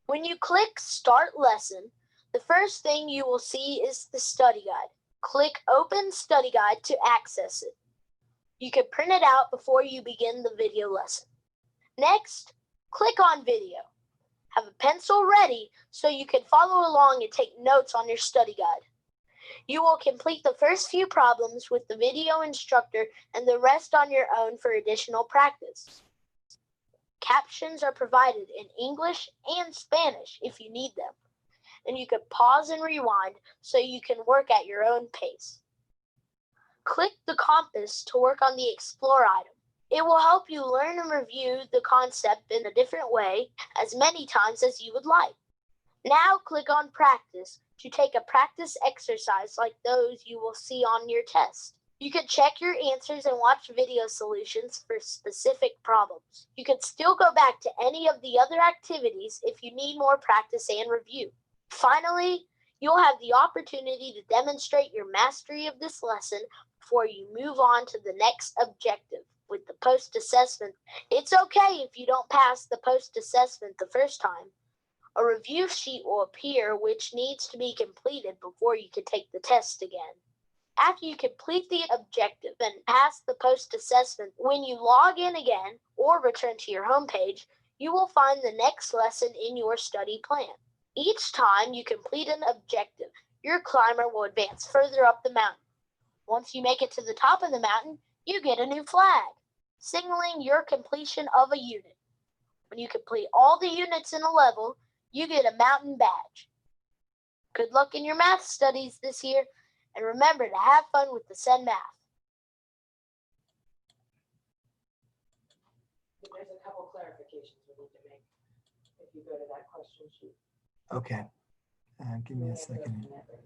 When you click Start Lesson, the first thing you will see is the study guide. Click Open Study Guide to access it. You can print it out before you begin the video lesson. Next, click on Video. Have a pencil ready so you can follow along and take notes on your study guide. You will complete the first few problems with the video instructor and the rest on your own for additional practice. Captions are provided in English and Spanish if you need them, and you can pause and rewind so you can work at your own pace. Click the compass to work on the Explore item. It will help you learn and review the concept in a different way as many times as you would like. Now click on Practice to take a practice exercise like those you will see on your test. You can check your answers and watch video solutions for specific problems. You can still go back to any of the other activities if you need more practice and review. Finally, you'll have the opportunity to demonstrate your mastery of this lesson before you move on to the next objective with the post-assessment. It's okay if you don't pass the post-assessment the first time. A review sheet will appear which needs to be completed before you can take the test again. After you complete the objective and pass the post-assessment, when you log in again or return to your homepage, you will find the next lesson in your study plan. Each time you complete an objective, your climber will advance further up the mountain. Once you make it to the top of the mountain, you get a new flag, signaling your completion of a unit. When you complete all the units in a level, you get a mountain badge. Good luck in your math studies this year, and remember to have fun with the Send Math. There's a couple clarifications we need to make if you go to that question sheet. Okay. Give me We a have to go second. from that right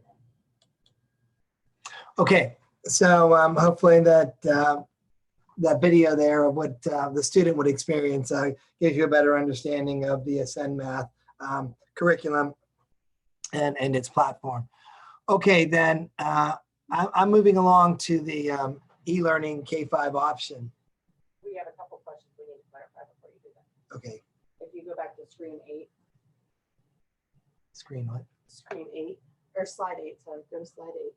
now. Okay, so hopefully that video there of what the student would experience gives you a better understanding of the Ascend Math curriculum and its platform. Okay, then I'm moving along to the e-learning K-5 option. We have a couple questions we need to clarify before you do that. Okay, If you go back to screen 8, screen what? screen 8, or slide 8, sorry, go to slide 8.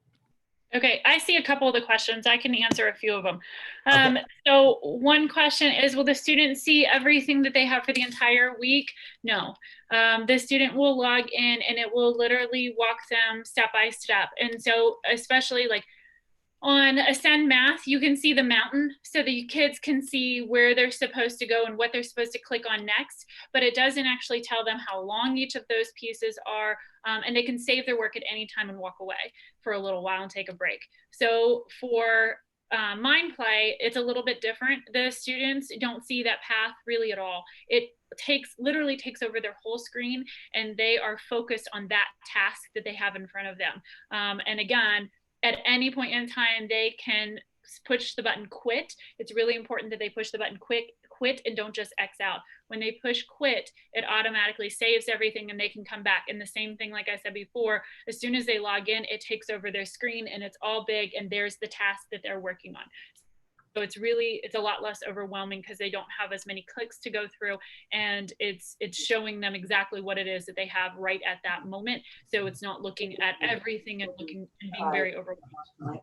Okay, I see a couple of the questions. I can answer a few of them. Okay. So one question is, will the student see everything that they have for the entire week? No. The student will log in and it will literally walk them step by step. And so especially like on Ascend Math, you can see the mountain so the kids can see where they're supposed to go and what they're supposed to click on next, but it doesn't actually tell them how long each of those pieces are, and they can save their work at any time and walk away for a little while and take a break. So for Mind Play, it's a little bit different. The students don't see that path really at all. It literally takes over their whole screen, and they are focused on that task that they have in front of them. And again, at any point in time, they can push the button quit. It's really important that they push the button quit and don't just X out. When they push quit, it automatically saves everything and they can come back. And the same thing, like I said before, as soon as they log in, it takes over their screen and it's all big and there's the task that they're working on. So it's a lot less overwhelming because they don't have as many clicks to go through, and it's showing them exactly what it is that they have right at that moment. So it's not looking at everything and looking and being very overwhelmed.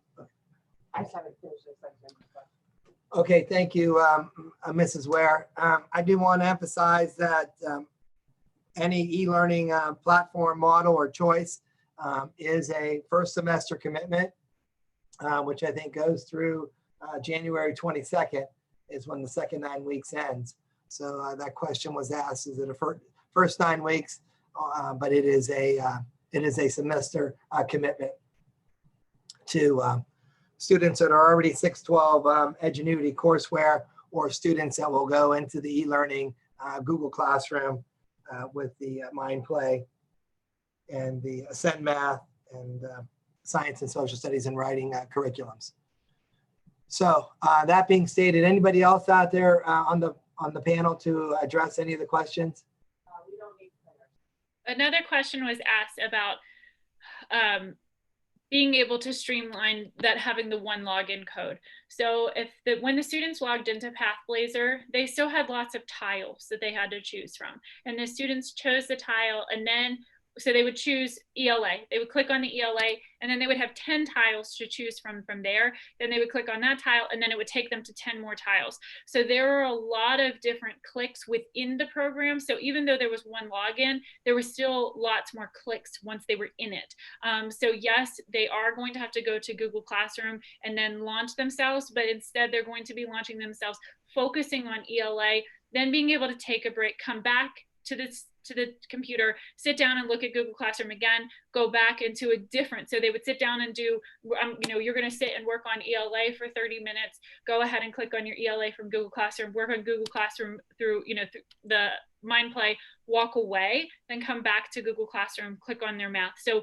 I just haven't finished this section. Okay, thank you, Mrs. Ware. I do want to emphasize that any e-learning platform model or choice is a first semester commitment, which I think goes through January 22nd is when the second 9 weeks ends. So that question was asked, is it a first 9 weeks? But it is a semester commitment to students that are already 612 Edgenuity courseware, or students that will go into the e-learning Google Classroom with the Mind Play and the Ascend Math and Science and Social Studies and Writing curriculums. So that being stated, anybody else out there on the panel to address any of the questions? We don't need printers. Another question was asked about being able to streamline that, having the one login code. So when the students logged into PathBlazer, they still had lots of tiles that they had to choose from. And the students chose the tile, and then so they would choose ELA. They would click on the ELA, and then they would have 10 tiles to choose from there. Then they would click on that tile, and then it would take them to 10 more tiles. So there are a lot of different clicks within the program. So even though there was one login, there were still lots more clicks once they were in it. So yes, they are going to have to go to Google Classroom and then launch themselves, but instead they're going to be launching themselves, focusing on ELA, then being able to take a break, come back to the computer, sit down and look at Google Classroom again, go back into a different, so they would sit down and do, you're going to sit and work on ELA for 30 minutes, go ahead and click on your ELA from Google Classroom, work on Google Classroom through the Mind Play, walk away, then come back to Google Classroom, click on their math. So,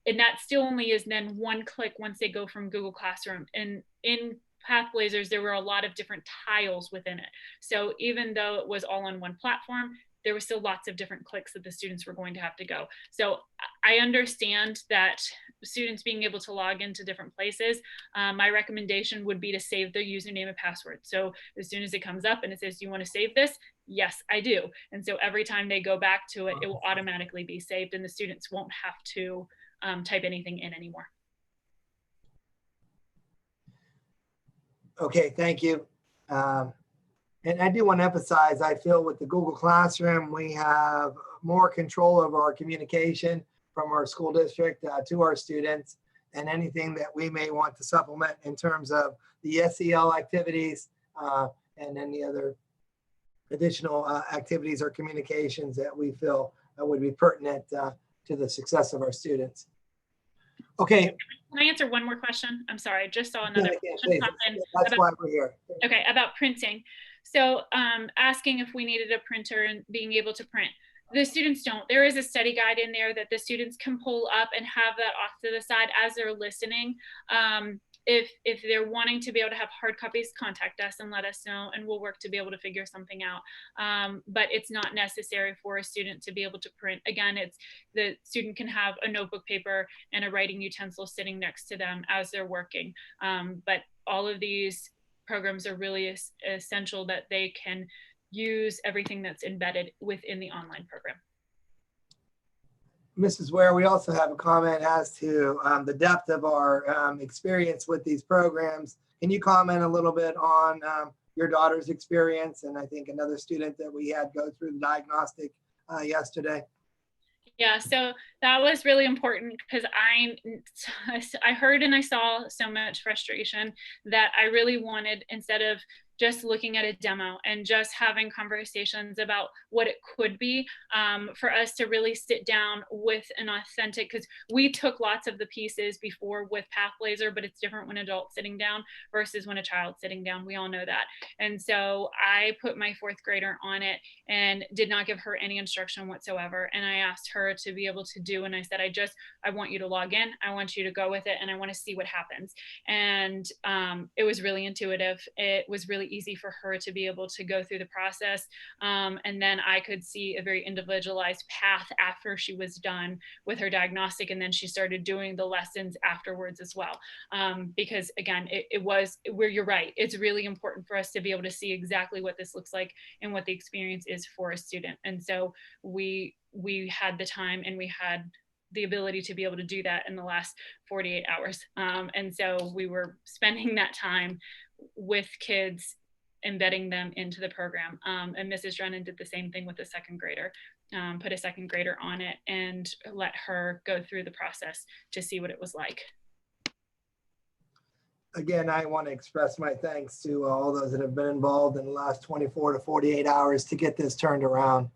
and that still only is then one click once they go from Google Classroom. And in PathBlazers, there were a lot of different tiles within it. So even though it was all on one platform, there were still lots of different clicks that the students were going to have to go. So I understand that students being able to log into different places, my recommendation would be to save their username and password. So as soon as it comes up and it says, do you want to save this? Yes, I do. And so every time they go back to it, it will automatically be saved and the students won't have to type anything in anymore. Okay, thank you. And I do want to emphasize, I feel with the Google Classroom, we have more control over our communication from our school district to our students, and anything that we may want to supplement in terms of the SEL activities and any other additional activities or communications that we feel would be pertinent to the success of our students. Okay. Can I answer one more question? I'm sorry, I just saw another Yeah, question pop in that's about, why we're here. okay, about printing. So asking if we needed a printer and being able to print. The students don't. There is a study guide in there that the students can pull up and have that off to the side as they're listening. If they're wanting to be able to have hard copies, contact us and let us know, and we'll work to be able to figure something out. But it's not necessary for a student to be able to print. Again, it's the student can have a notebook paper and a writing utensil sitting next to them as they're working. But all of these programs are really essential that they can use everything that's embedded within the online program. Mrs. Ware, we also have a comment as to the depth of our experience with these programs. Can you comment a little bit on your daughter's experience? And I think another student that we had go through the diagnostic yesterday. Yeah, so that was really important because I heard and I saw so much frustration that I really wanted, instead of just looking at a demo and just having conversations about what it could be, for us to really sit down with an authentic, because we took lots of the pieces before with Pathblazer, but it's different when adults sitting down versus when a child's sitting down. We all know that. And so I put my 4th grader on it and did not give her any instruction whatsoever. And I asked her to be able to do, and I said, I want you to log in, I want you to go with it, and I want to see what happens. And it was really intuitive. It was really easy for her to be able to go through the process. And then I could see a very individualized path after she was done with her diagnostic. And then she started doing the lessons afterwards as well. Because again, it was where you're right. It's really important for us to be able to see exactly what this looks like and what the experience is for a student. And so we had the time and we had the ability to be able to do that in the last 48 hours. And so we were spending that time with kids, embedding them into the program. And Mrs. Drennan did the same thing with a 2nd grader, put a 2nd grader on it and let her go through the process to see what it was like. Again, I want to express my thanks to all those that have been involved in the last 24 to 48 hours to get this turned around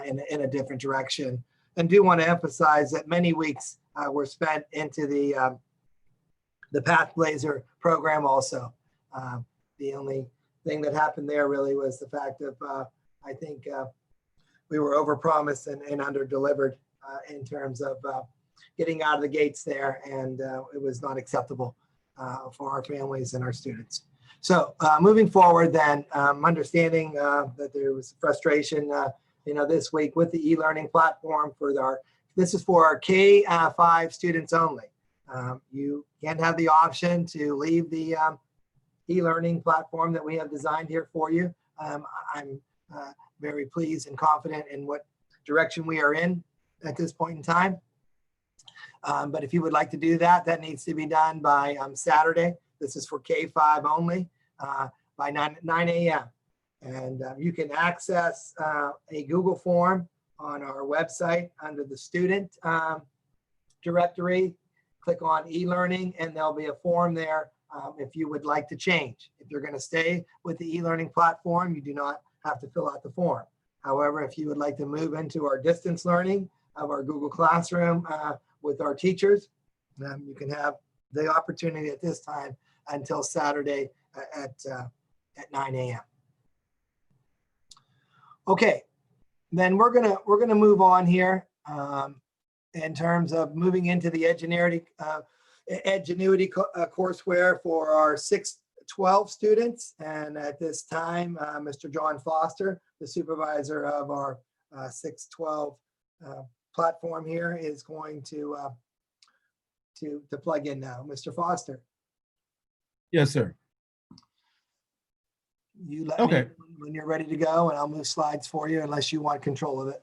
in a different direction. And do want to emphasize that many weeks were spent into the Pathblazer program also. The only thing that happened there really was the fact of, I think we were overpromised and under-delivered in terms of getting out of the gates there, and it was not acceptable for our families and our students. So moving forward then, understanding that there was frustration this week with the e-learning platform this is for our K-5 students only. You can have the option to leave the e-learning platform that we have designed here for you. I'm very pleased and confident in what direction we are in at this point in time. But if you would like to do that, that needs to be done by Saturday. This is for K-5 only, by 9 a.m. And you can access a Google form on our website under the student directory. Click on e-learning and there'll be a form there if you would like to change. If you're going to stay with the e-learning platform, you do not have to fill out the form. However, if you would like to move into our distance learning of our Google Classroom with our teachers, you can have the opportunity at this time until Saturday at 9 a.m. Okay, then we're gonna move on here in terms of moving into the Edgenuity courseware for our 6-12 students. And at this time, Mr. John Foster, the supervisor of our 6-12 platform here, is going to plug in now. Mr. Foster. Yes, sir. You let me Okay. know when you're ready to go, and I'll move slides for you unless you want control of it.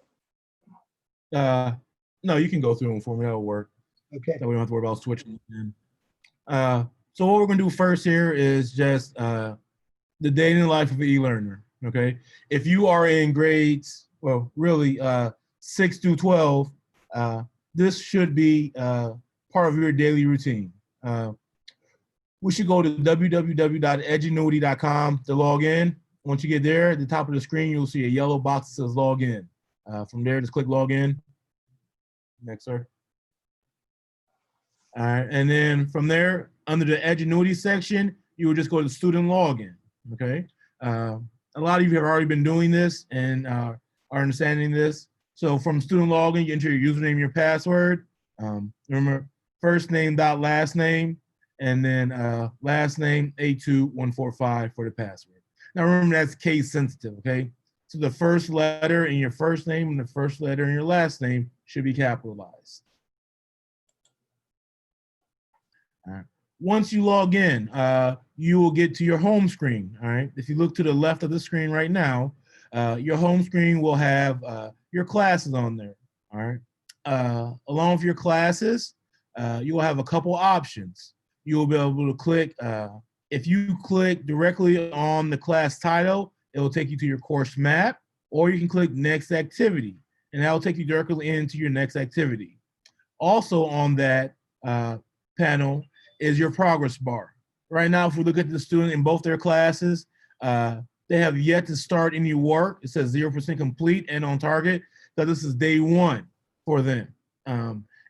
No, you can go through them for me. That'll work. Okay. That we don't have to worry about switching. So what we're gonna do first here is just the day-to-day life of an e-learner. Okay. If you are in grades, well, really 6 through 12, this should be part of your daily routine. We should go to www.edgenuity.com to log in. Once you get there, at the top of the screen, you'll see a yellow box that says log in. From there, just click log in. Next, sir. All right, and then from there, under the Edgenuity section, you will just go to student login, okay? A lot of you have already been doing this and are understanding this. So from student login, you enter your username and your password. Remember, first name dot last name, and then last name 82145 for the password. Now remember, that's case sensitive, okay? So the first letter in your first name and the first letter in your last name should be capitalized. All right. Once you log in, you will get to your home screen. All right. If you look to the left of the screen right now, your home screen will have your classes on there. All right. Along with your classes, you will have a couple options. You will be able to click. If you click directly on the class title, it will take you to your course map, or you can click next activity, and that will take you directly into your next activity. Also on that panel is your progress bar. Right now, if we look at the student in both their classes, they have yet to start any work. It says 0% complete and on target. So this is day one for them.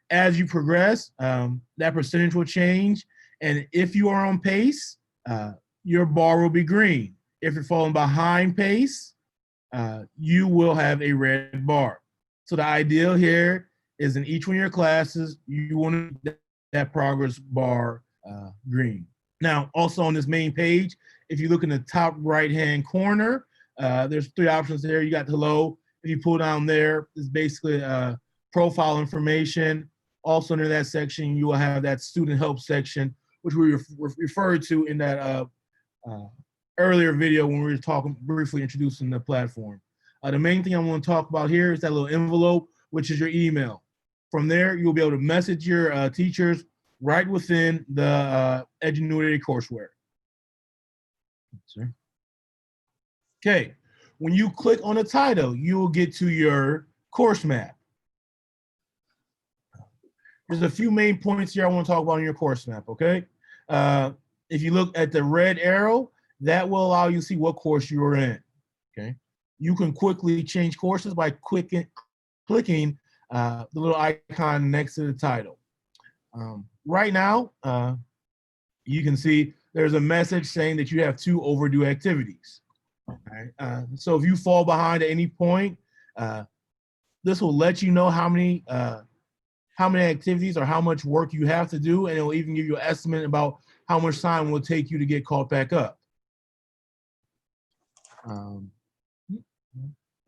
As you progress, that percentage will change. And if you are on pace, your bar will be green. If you're falling behind pace, you will have a red bar. So the ideal here is in each one of your classes, you want that progress bar green. Now, also on this main page, if you look in the top right-hand corner, there's three options there. You got hello. If you pull down there, it's basically profile information. Also under that section, you will have that student help section, which we referred to in that earlier video when we were talking, briefly introducing the platform. The main thing I want to talk about here is that little envelope, which is your email. From there, you'll be able to message your teachers right within the Edgenuity courseware. Okay, when you click on the title, you will get to your course map. There's a few main points here I want to talk about in your course map, okay? If you look at the red arrow, that will allow you to see what course you are in, okay? You can quickly change courses by clicking the little icon next to the title. Right now, you can see there's a message saying that you have 2 overdue activities. Right? So if you fall behind at any point, this will let you know how many activities or how much work you have to do, and it will even give you an estimate about how much time it will take you to get caught back up.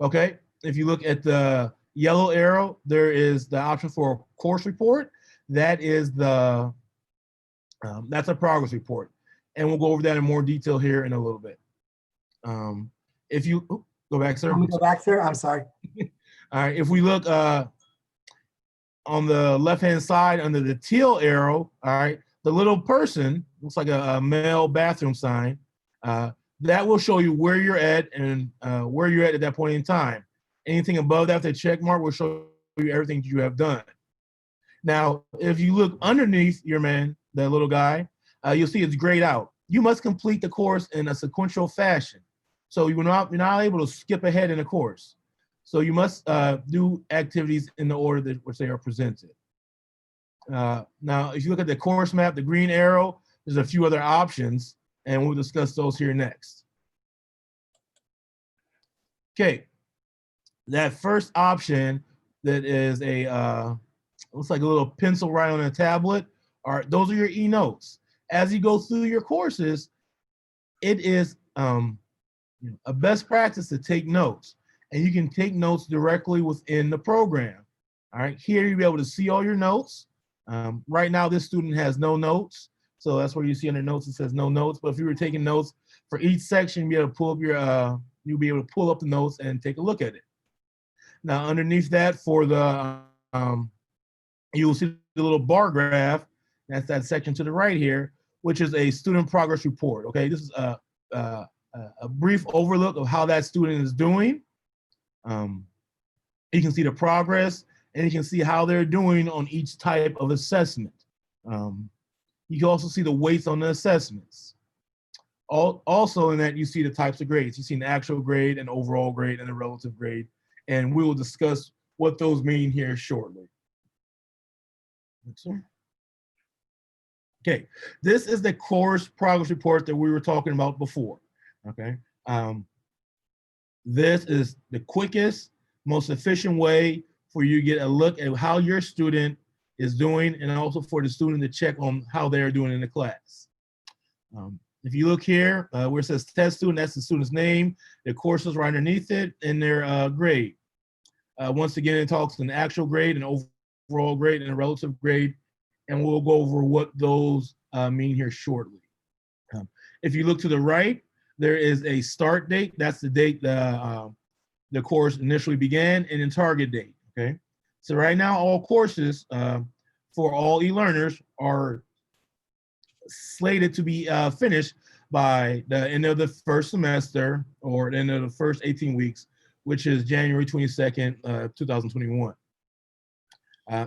Okay, if you look at the yellow arrow, there is the option for a course report. That is the that's a progress report, and we'll go over that in more detail here in a little bit. If you go back, sir. Let me go back, sir. I'm sorry. All right. If we look on the left-hand side under the teal arrow, all right, the little person looks like a male bathroom sign. That will show you where you're at and where you're at that point in time. Anything above that, the check mark will show you everything you have done. Now, if you look underneath your man, that little guy, you'll see it's grayed out. You must complete the course in a sequential fashion. So you're not able to skip ahead in the course. So you must do activities in the order that which they are presented. Now, if you look at the course map, the green arrow, there's a few other options, and we'll discuss those here next. Okay, that first option that is a looks like a little pencil right on a tablet. All right, those are your e-notes. As you go through your courses, it is a best practice to take notes, and you can take notes directly within the program. All right, here you'll be able to see all your notes. Right now, this student has no notes, so that's where you see under notes it says no notes. But if you were taking notes for each section, you'll be able to pull up your you'll be able to pull up the notes and take a look at it. Now, underneath that, for the you'll see the little bar graph. That's that section to the right here, which is a student progress report. Okay, this is a brief overlook of how that student is doing. You can see the progress, and you can see how they're doing on each type of assessment. You can also see the weights on the assessments. Also in that, you see the types of grades. You see an actual grade, an overall grade, and a relative grade. And we will discuss what those mean here shortly. Next one. Okay, this is the course progress report that we were talking about before. Okay, this is the quickest, most efficient way for you to get a look at how your student is doing, and also for the student to check on how they're doing in the class. If you look here where it says test student, that's the student's name, their courses right underneath it, and their grade. Once again, it talks an actual grade, an overall grade, and a relative grade, and we'll go over what those mean here shortly. If you look to the right, there is a start date. That's the date the course initially began, and then target date, okay? So right now, all courses for all e-learners are slated to be finished by the end of the first semester or the end of the first 18 weeks, which is January 22nd, 2021.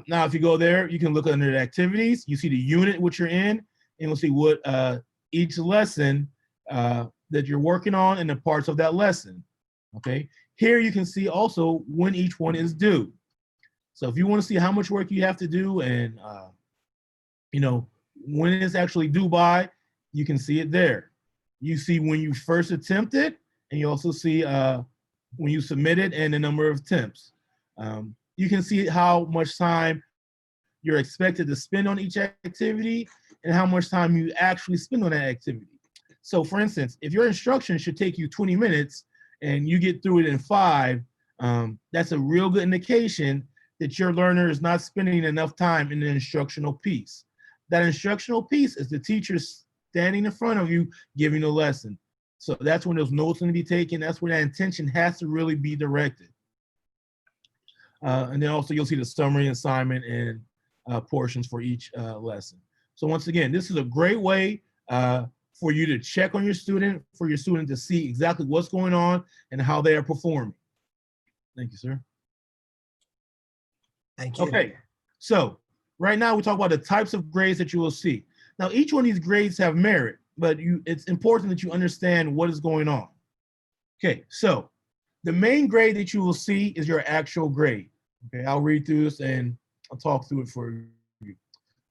Now, if you go there, you can look under the activities. You see the unit which you're in, and you'll see what each lesson that you're working on and the parts of that lesson, okay? Here you can see also when each one is due. So if you want to see how much work you have to do and, you know, when it's actually due by, you can see it there. You see when you first attempt it, and you also see when you submit it and the number of attempts. You can see how much time you're expected to spend on each activity and how much time you actually spend on that activity. So for instance, if your instruction should take you 20 minutes and you get through it in 5, that's a real good indication that your learner is not spending enough time in the instructional piece. That instructional piece is the teacher standing in front of you giving a lesson. So that's when those notes are going to be taken. That's where that intention has to really be directed. And then also you'll see the summary, assignment, and portions for each lesson. So once again, this is a great way for you to check on your student, for your student to see exactly what's going on and how they are performing. Thank you, sir. Thank you. Okay, so right now we talk about the types of grades that you will see. Now, each one of these grades have merit, but it's important that you understand what is going on. Okay, so the main grade that you will see is your actual grade. Okay, I'll read through this and I'll talk through it for you.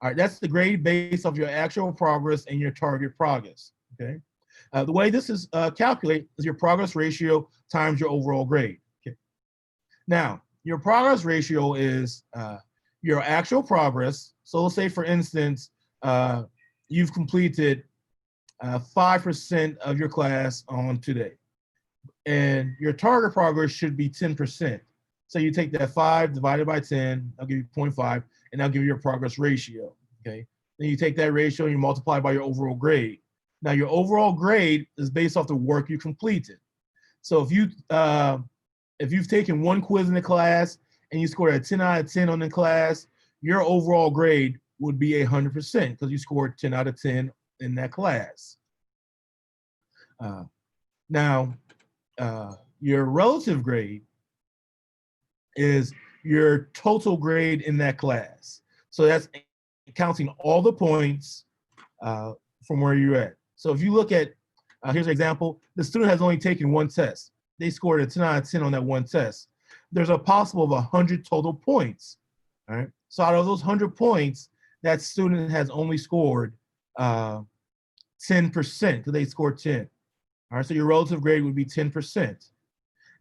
All right, that's the grade based off your actual progress and your target progress. Okay, the way this is calculated is your progress ratio times your overall grade. Okay, now your progress ratio is your actual progress. So let's say, for instance, you've completed 5% of your class on today, and your target progress should be 10%. So you take that 5 divided by 10, I'll give you 0.5, and I'll give you your progress ratio, okay? Then you take that ratio and you multiply by your overall grade. Now your overall grade is based off the work you completed. So if you've taken one quiz in the class and you scored a 10 out of 10 on the class, your overall grade would be 100% because you scored 10 out of 10 in that class. Your relative grade is your total grade in that class. So that's counting all the points from where you're at. So if you look at, here's an example, the student has only taken one test. They scored a 10 out of 10 on that one test. There's a possible of 100 total points, all right? So out of those 100 points, that student has only scored 10% because they scored 10. All right, so your relative grade would be 10%.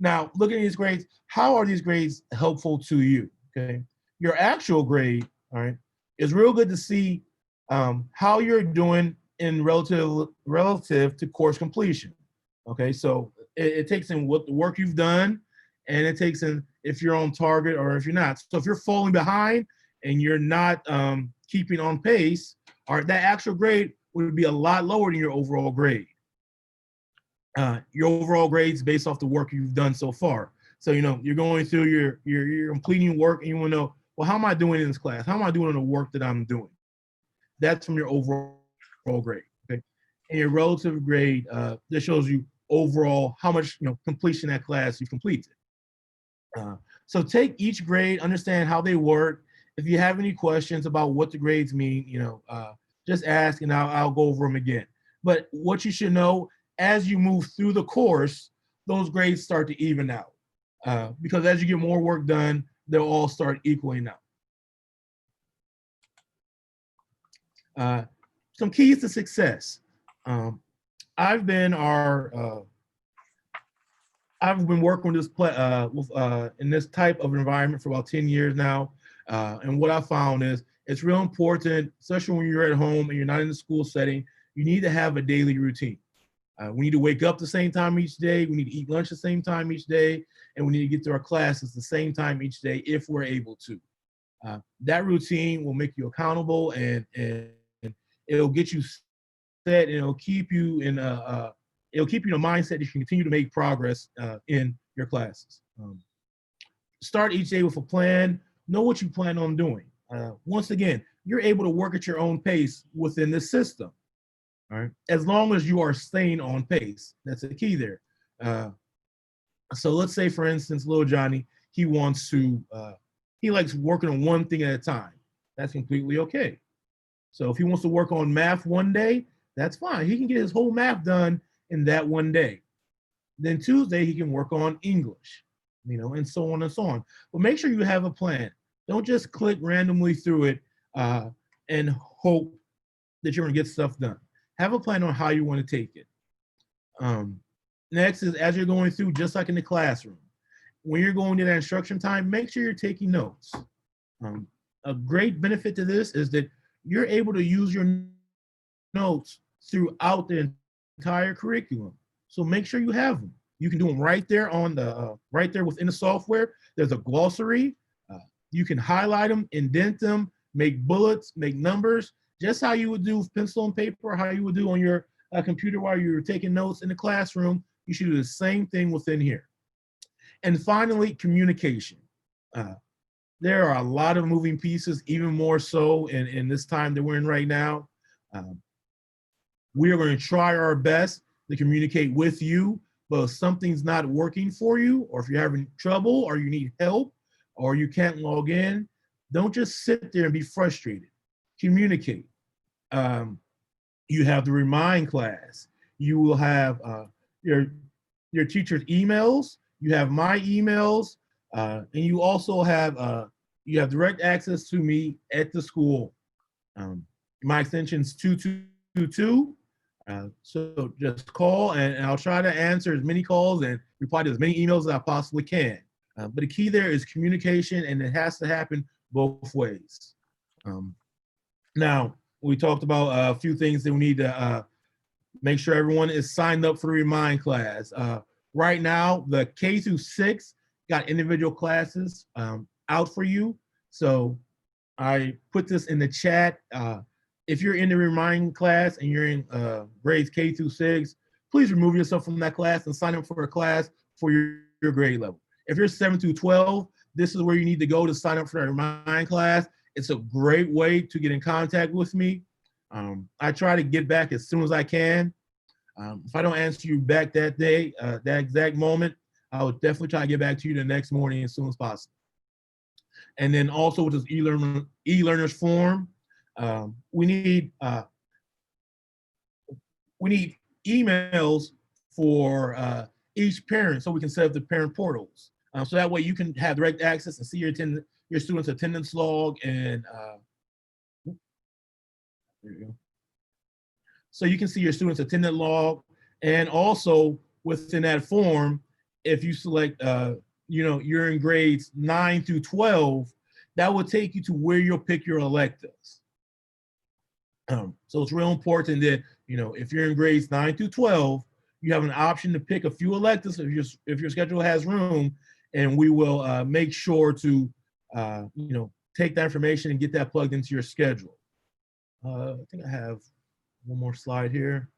Now, looking at these grades, how are these grades helpful to you, okay? Your actual grade, all right, is real good to see how you're doing in relative to course completion, okay? So it takes in what the work you've done, and it takes in if you're on target or if you're not. So if you're falling behind and you're not keeping on pace, all right, that actual grade would be a lot lower than your overall grade. Your overall grades based off the work you've done so far. So, you know, you're going through you're completing work and you want to know, well, how am I doing in this class? How am I doing on the work that I'm doing? That's from your overall grade, okay? And your relative grade, that shows you overall how much, you know, completion that class you've completed. So take each grade, understand how they work. If you have any questions about what the grades mean, you know, just ask and I'll go over them again. But what you should know, as you move through the course, those grades start to even out. Because as you get more work done, they'll all start equaling out. Some keys to success. I've been working with this in this type of environment for about 10 years now. And what I found is it's real important, especially when you're at home and you're not in the school setting, you need to have a daily routine. We need to wake up the same time each day. We need to eat lunch the same time each day. And we need to get to our classes the same time each day if we're able to. That routine will make you accountable and it'll get you set and it'll keep you in a mindset that you can continue to make progress in your classes. Start each day with a plan. Know what you plan on doing. Once again, you're able to work at your own pace within this system. All right, as long as you are staying on pace, that's the key there. So let's say, for instance, little Johnny, he likes working on one thing at a time. That's completely okay. So if he wants to work on math one day, that's fine. He can get his whole math done in that one day. Then Tuesday, he can work on English, and so on and so on. But make sure you have a plan. Don't just click randomly through it and hope that you're gonna get stuff done. Have a plan on how you want to take it. Next is, as you're going through, just like in the classroom, when you're going to that instruction time, make sure you're taking notes. A great benefit to this is that you're able to use your notes throughout the entire curriculum. So make sure you have them. You can do them right there on the right there within the software. There's a glossary. You can highlight them, indent them, make bullets, make numbers, just how you would do with pencil and paper, or how you would do on your computer while you're taking notes in the classroom. You should do the same thing within here. And finally, communication. There are a lot of moving pieces, even more so in this time that we're in right now. We are going to try our best to communicate with you, but if something's not working for you, or if you're having trouble, or you need help, or you can't log in, don't just sit there and be frustrated. Communicate. You have the Remind class. You will have your teacher's emails. You have my emails, and you also have direct access to me at the school. My extension's 2222. So just call and I'll try to answer as many calls and reply to as many emails as I possibly can. But the key there is communication, and it has to happen both ways. Now, we talked about a few things that we need to make sure everyone is signed up for the Remind class. Right now, the K through 6 got individual classes out for you. So I put this in the chat. If you're in the Remind class and you're in grades K through 6, please remove yourself from that class and sign up for a class for your grade level. If you're 7 through 12, this is where you need to go to sign up for the Remind class. It's a great way to get in contact with me. I try to get back as soon as I can. If I don't answer you back that day, that exact moment, I will definitely try to get back to you the next morning as soon as possible. And then also with this e-learners form, we need emails for each parent so we can set up the parent portals. So that way you can have direct access and see your students' attendance log and there you go. So you can see your students' attendance log, and also within that form, if you select, you're in grades 9 through 12, that will take you to where you'll pick your electives. So it's real important that, if you're in grades 9 through 12, you have an option to pick a few electives if your schedule has room, and we will make sure to, take that information and get that plugged into your schedule. I think I have one more slide here.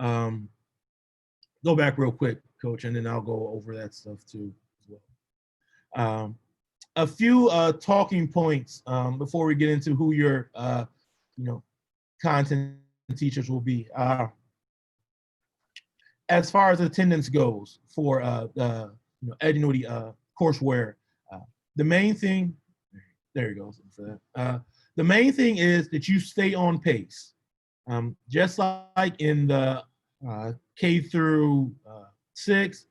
Go back real quick, Coach, and then I'll go over that stuff too as well. A few talking points before we get into who your content teachers will be. As far as attendance goes for Edgenuity courseware, the main thing, there you go for that. The main thing is that you stay on pace. Just like in the K through 6,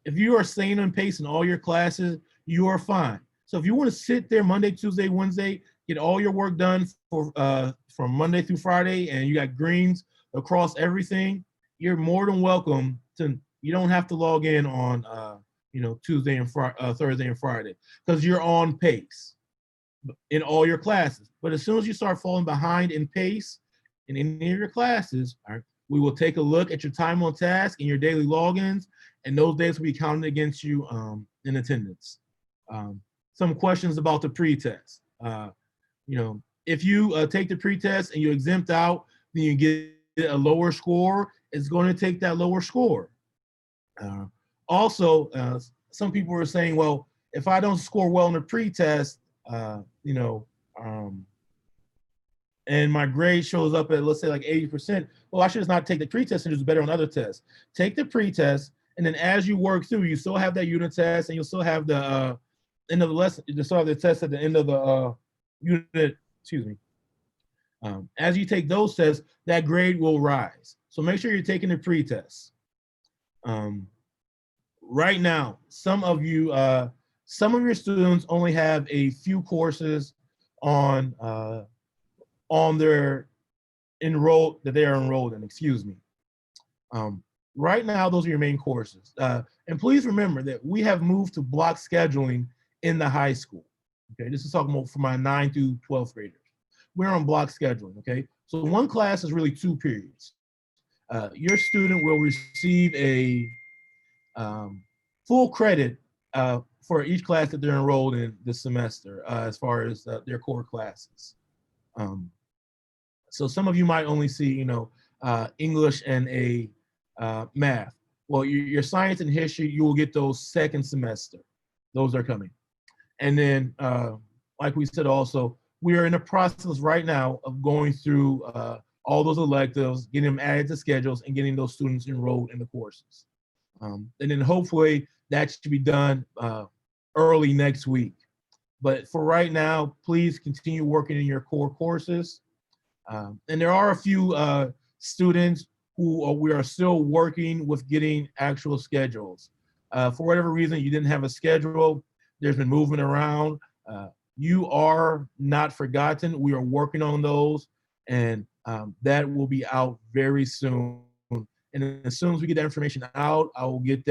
if you are staying on pace in all your classes, you are fine. So if you want to sit there Monday, Tuesday, Wednesday, get all your work done for from Monday through Friday, and you got greens across everything, you're more than welcome to. You don't have to log in on Tuesday and Thursday and Friday, because you're on pace in all your classes. But as soon as you start falling behind in pace in any of your classes, all right, we will take a look at your time on task and your daily logins, and those days will be counted against you in attendance. Some questions about the pretest. If you take the pretest and you exempt out, then you get a lower score. It's going to take that lower score. Also, some people are saying, well, if I don't score well in the pretest, and my grade shows up at, let's say, like 80%, well, I should just not take the pretest and do better on other tests. Take the pretest, and then as you work through, you still have that unit test, and you'll still have the end of the lesson. You still have the test at the end of the unit. Excuse me. As you take those tests, that grade will rise. So make sure you're taking the pretest. Right now, some of your students only have a few courses on their that they are enrolled in. Excuse me. Right now, those are your main courses. And please remember that we have moved to block scheduling in the high school. Okay, this is talking about for my 9th through 12th graders. We're on block scheduling. Okay, so one class is really 2 periods. Your student will receive a full credit for each class that they're enrolled in this semester, as far as their core classes. So some of you might only see, English and a math. Well, your science and history, you will get those second semester. Those are coming. And then, like we said also, we are in the process right now of going through all those electives, getting them added to schedules, and getting those students enrolled in the courses. And then hopefully that should be done early next week. But for right now, please continue working in your core courses. And there are a few students who we are still working with getting actual schedules. For whatever reason, you didn't have a schedule. There's been movement around. You are not forgotten. We are working on those, and that will be out very soon. And as soon as we get that information out, I will get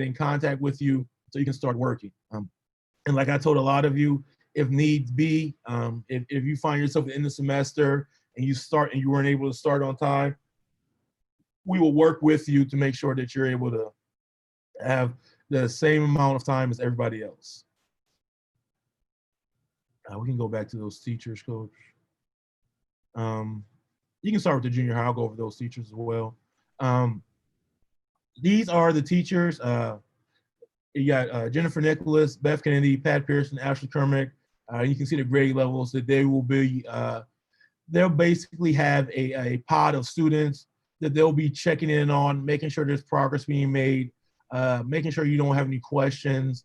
in contact with you so you can start working. And like I told a lot of you, if needs be, if you find yourself in the semester and you weren't able to start on time, we will work with you to make sure that you're able to have the same amount of time as everybody else. We can go back to those teachers, Coach. You can start with the junior high. I'll go over those teachers as well. These are the teachers. You got Jennifer Nicholas, Beth Kennedy, Pat Pearson, Ashley Kermick. You can see the grade levels that they will be. They'll basically have a pod of students that they'll be checking in on, making sure there's progress being made, making sure you don't have any questions.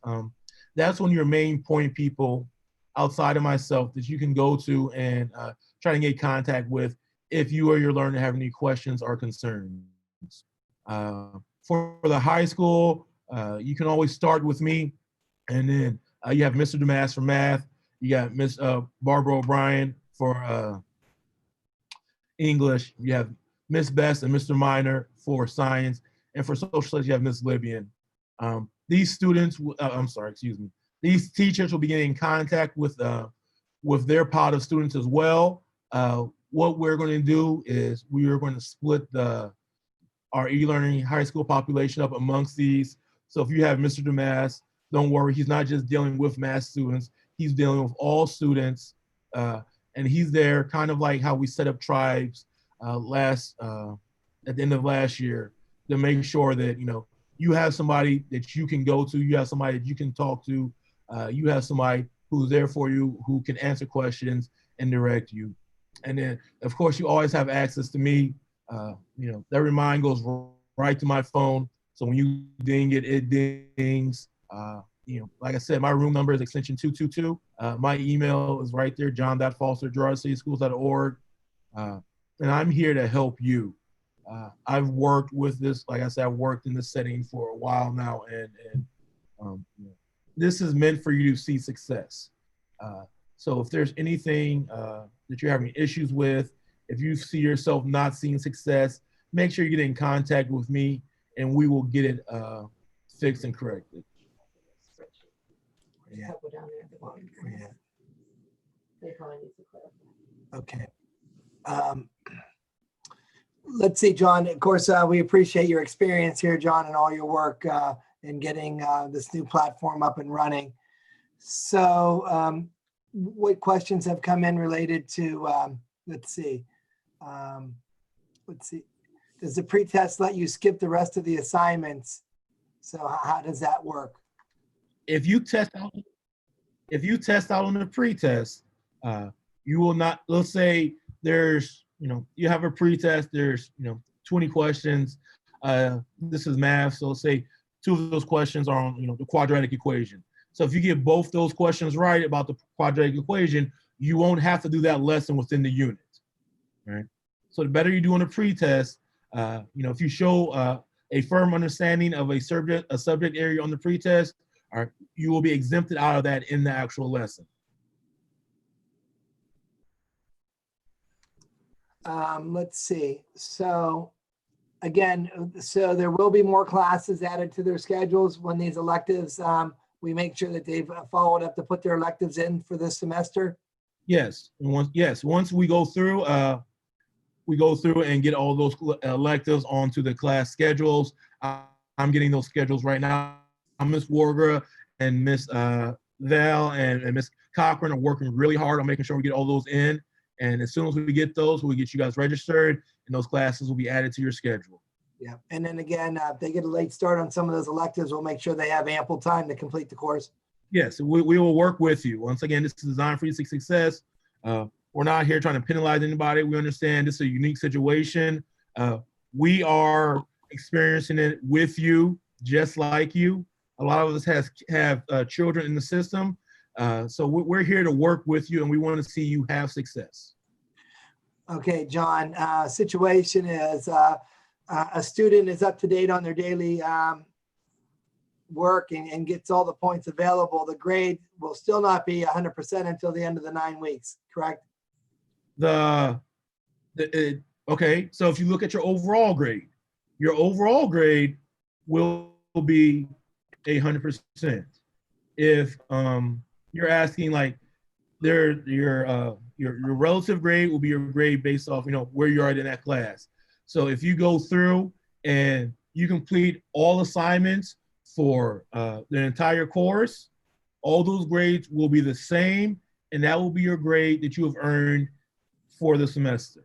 That's one of your main point people outside of myself that you can go to and try to get contact with if you or your learner have any questions or concerns. For the high school, you can always start with me, and then you have Mr. Damas for math. You got Miss Barbara O'Brien for English. You have Miss Best and Mr. Minor for science, and for social studies you have Miss Libyan. These students, these teachers will be getting in contact with their pod of students as well. What we're going to do is we are going to split our e-learning high school population up amongst these. So if you have Mr. Damas, don't worry, he's not just dealing with math students, he's dealing with all students. And he's there kind of like how we set up tribes at the end of last year to make sure that, you have somebody that you can go to, you have somebody that you can talk to, you have somebody who's there for you, who can answer questions and direct you. And then, of course, you always have access to me. That remind goes right to my phone. So when you ding it, it dings. Like I said, my room number is extension 222. My email is right there, john.foster@girardcityschools.org. and I'm here to help you. I've worked with this, like I said, I've worked in this setting for a while now, and this is meant for you to see success. So if there's anything that you're having issues with, if you see yourself not seeing success, make sure you get in contact with me, and we will get it fixed and corrected. Yeah. Couple down there at the bottom. Yeah. They probably need to clarify. Okay. Let's see, John. Of course, we appreciate your experience here, John, and all your work in getting this new platform up and running. So what questions have come in related to, let's see. Does the pretest let you skip the rest of the assignments? So how does that work? If you test out on the pretest, you will not. Let's say there's, you have a pretest. There's 20 questions. This is math, so let's say 2 of those questions are on the quadratic equation. So if you get both those questions right about the quadratic equation, you won't have to do that lesson within the unit. Right. So the better you do on a pretest, if you show a firm understanding of a subject area on the pretest, you will be exempted out of that in the actual lesson. Let's see. So again, so there will be more classes added to their schedules when these electives, we make sure that they've followed up to put their electives in for this semester. Yes. Once we go through and get all those electives onto the class schedules. I'm getting those schedules right now. Miss Wargra and Miss Val and Miss Cochran are working really hard on making sure we get all those in. And as soon as we get those, we'll get you guys registered, and those classes will be added to your schedule. Yeah. And then again, if they get a late start on some of those electives, we'll make sure they have ample time to complete the course. Yes, we will work with you. Once again, this is designed for you to success. We're not here trying to penalize anybody. We understand this is a unique situation. We are experiencing it with you, just like you. A lot of us have children in the system. So we're here to work with you, and we want to see you have success. Okay, John, situation is a student is up to date on their daily work and gets all the points available. The grade will still not be 100% until the end of the 9 weeks, correct? Okay, so if you look at your overall grade will be 100%. If you're asking like your relative grade will be your grade based off where you are in that class. So if you go through and you complete all assignments for the entire course, all those grades will be the same, and that will be your grade that you have earned for the semester.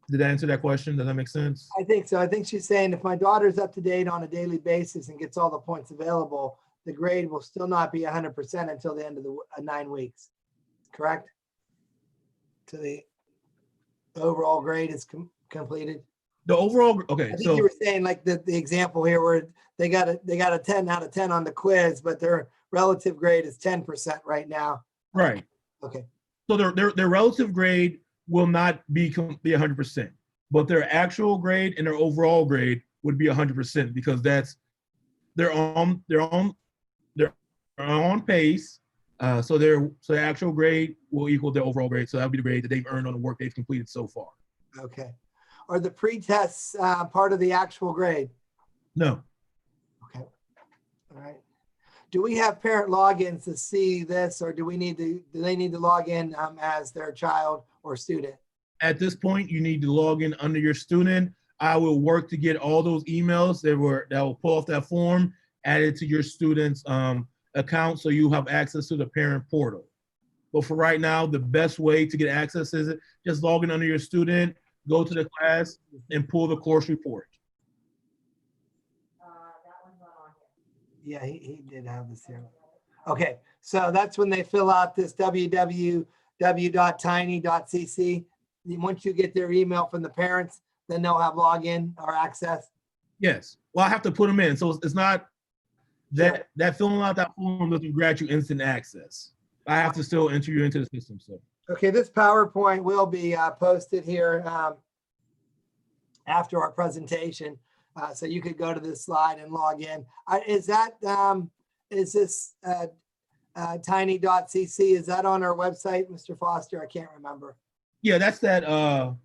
Did that answer that question? Does that make sense? I think so. I think she's saying if my daughter's up to date on a daily basis and gets all the points available, the grade will still not be 100% until the end of the 9 weeks, correct? To the overall grade is completed. The overall, okay. I think So you were saying like the example here where they got a 10 out of 10 on the quiz, but their relative grade is 10% right now. right. Okay. So their relative grade will not be 100%, but their actual grade and their overall grade would be 100% because they're on pace. So their actual grade will equal their overall grade. So that'll be the grade that they've earned on the work they've completed so far. Okay. Are the pre-tests part of the actual grade? No. Okay. All right. Do we have parent logins to see this, or do they need to log in as their child or student? At this point, you need to log in under your student. I will work to get all those emails that will pull off that form added to your student's account, so you have access to the parent portal. But for right now, the best way to get access is just log in under your student, go to the class, and pull the course report. That one's not on Yeah, here. he did have this here. Okay, so that's when they fill out this www.tiny.cc. Once you get their email from the parents, then they'll have login or access. Yes. Well, I have to put them in. So it's not that filling out that form doesn't grant you instant access. I have to still enter you into the system. So Okay, this PowerPoint will be posted here after our presentation. So you could go to this slide and log in. Is this tiny.cc? Is that on our website, Mr. Foster? I can't remember. Yeah, that's the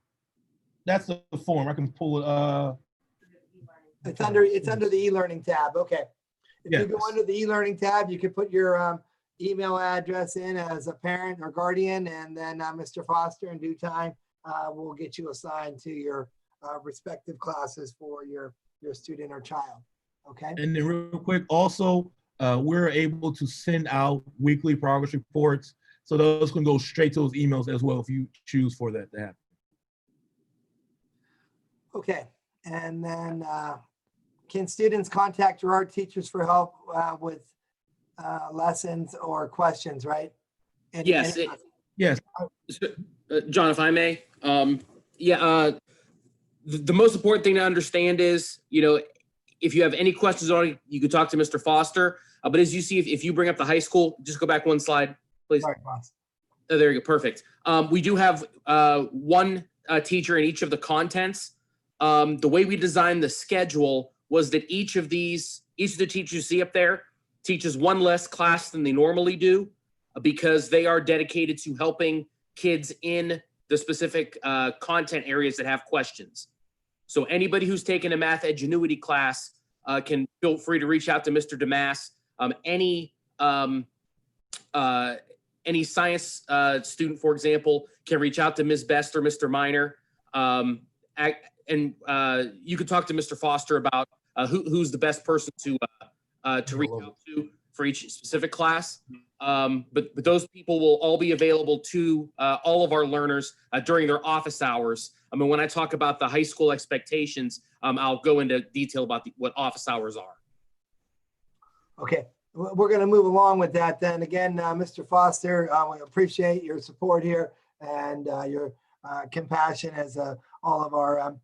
form. I can pull it. It's under the e-learning tab. Okay. If you go Yes. under the e-learning tab, you can put your email address in as a parent or guardian, and then Mr. Foster in due time will get you assigned to your respective classes for your student or child. Okay. And then real quick, also, we're able to send out weekly progress reports. So those can go straight to those emails as well if you choose for that to happen. Okay. And then can students contact Girard teachers for help with lessons or questions, right? Yes. Yes. John, if I may, the most important thing to understand is, if you have any questions on it, you can talk to Mr. Foster. But as you see, if you bring up the high school, just go back one slide, please. Sorry, boss. Oh, there you go. Perfect. We do have one teacher in each of the contents. The way we designed the schedule was that each of the teachers you see up there teaches one less class than they normally do because they are dedicated to helping kids in the specific content areas that have questions. So anybody who's taken a math edgenuity class can feel free to reach out to Mr. Damas. Any science student, for example, can reach out to Ms. Best or Mr. Minor. You can talk to Mr. Foster about who's the best person to reach out to for each specific class. But those people will all be available to all of our learners during their office hours. I mean, when I talk about the high school expectations, I'll go into detail about what office hours are. Okay, we're going to move along with that then. Again, Mr. Foster, we appreciate your support here and your compassion as all of our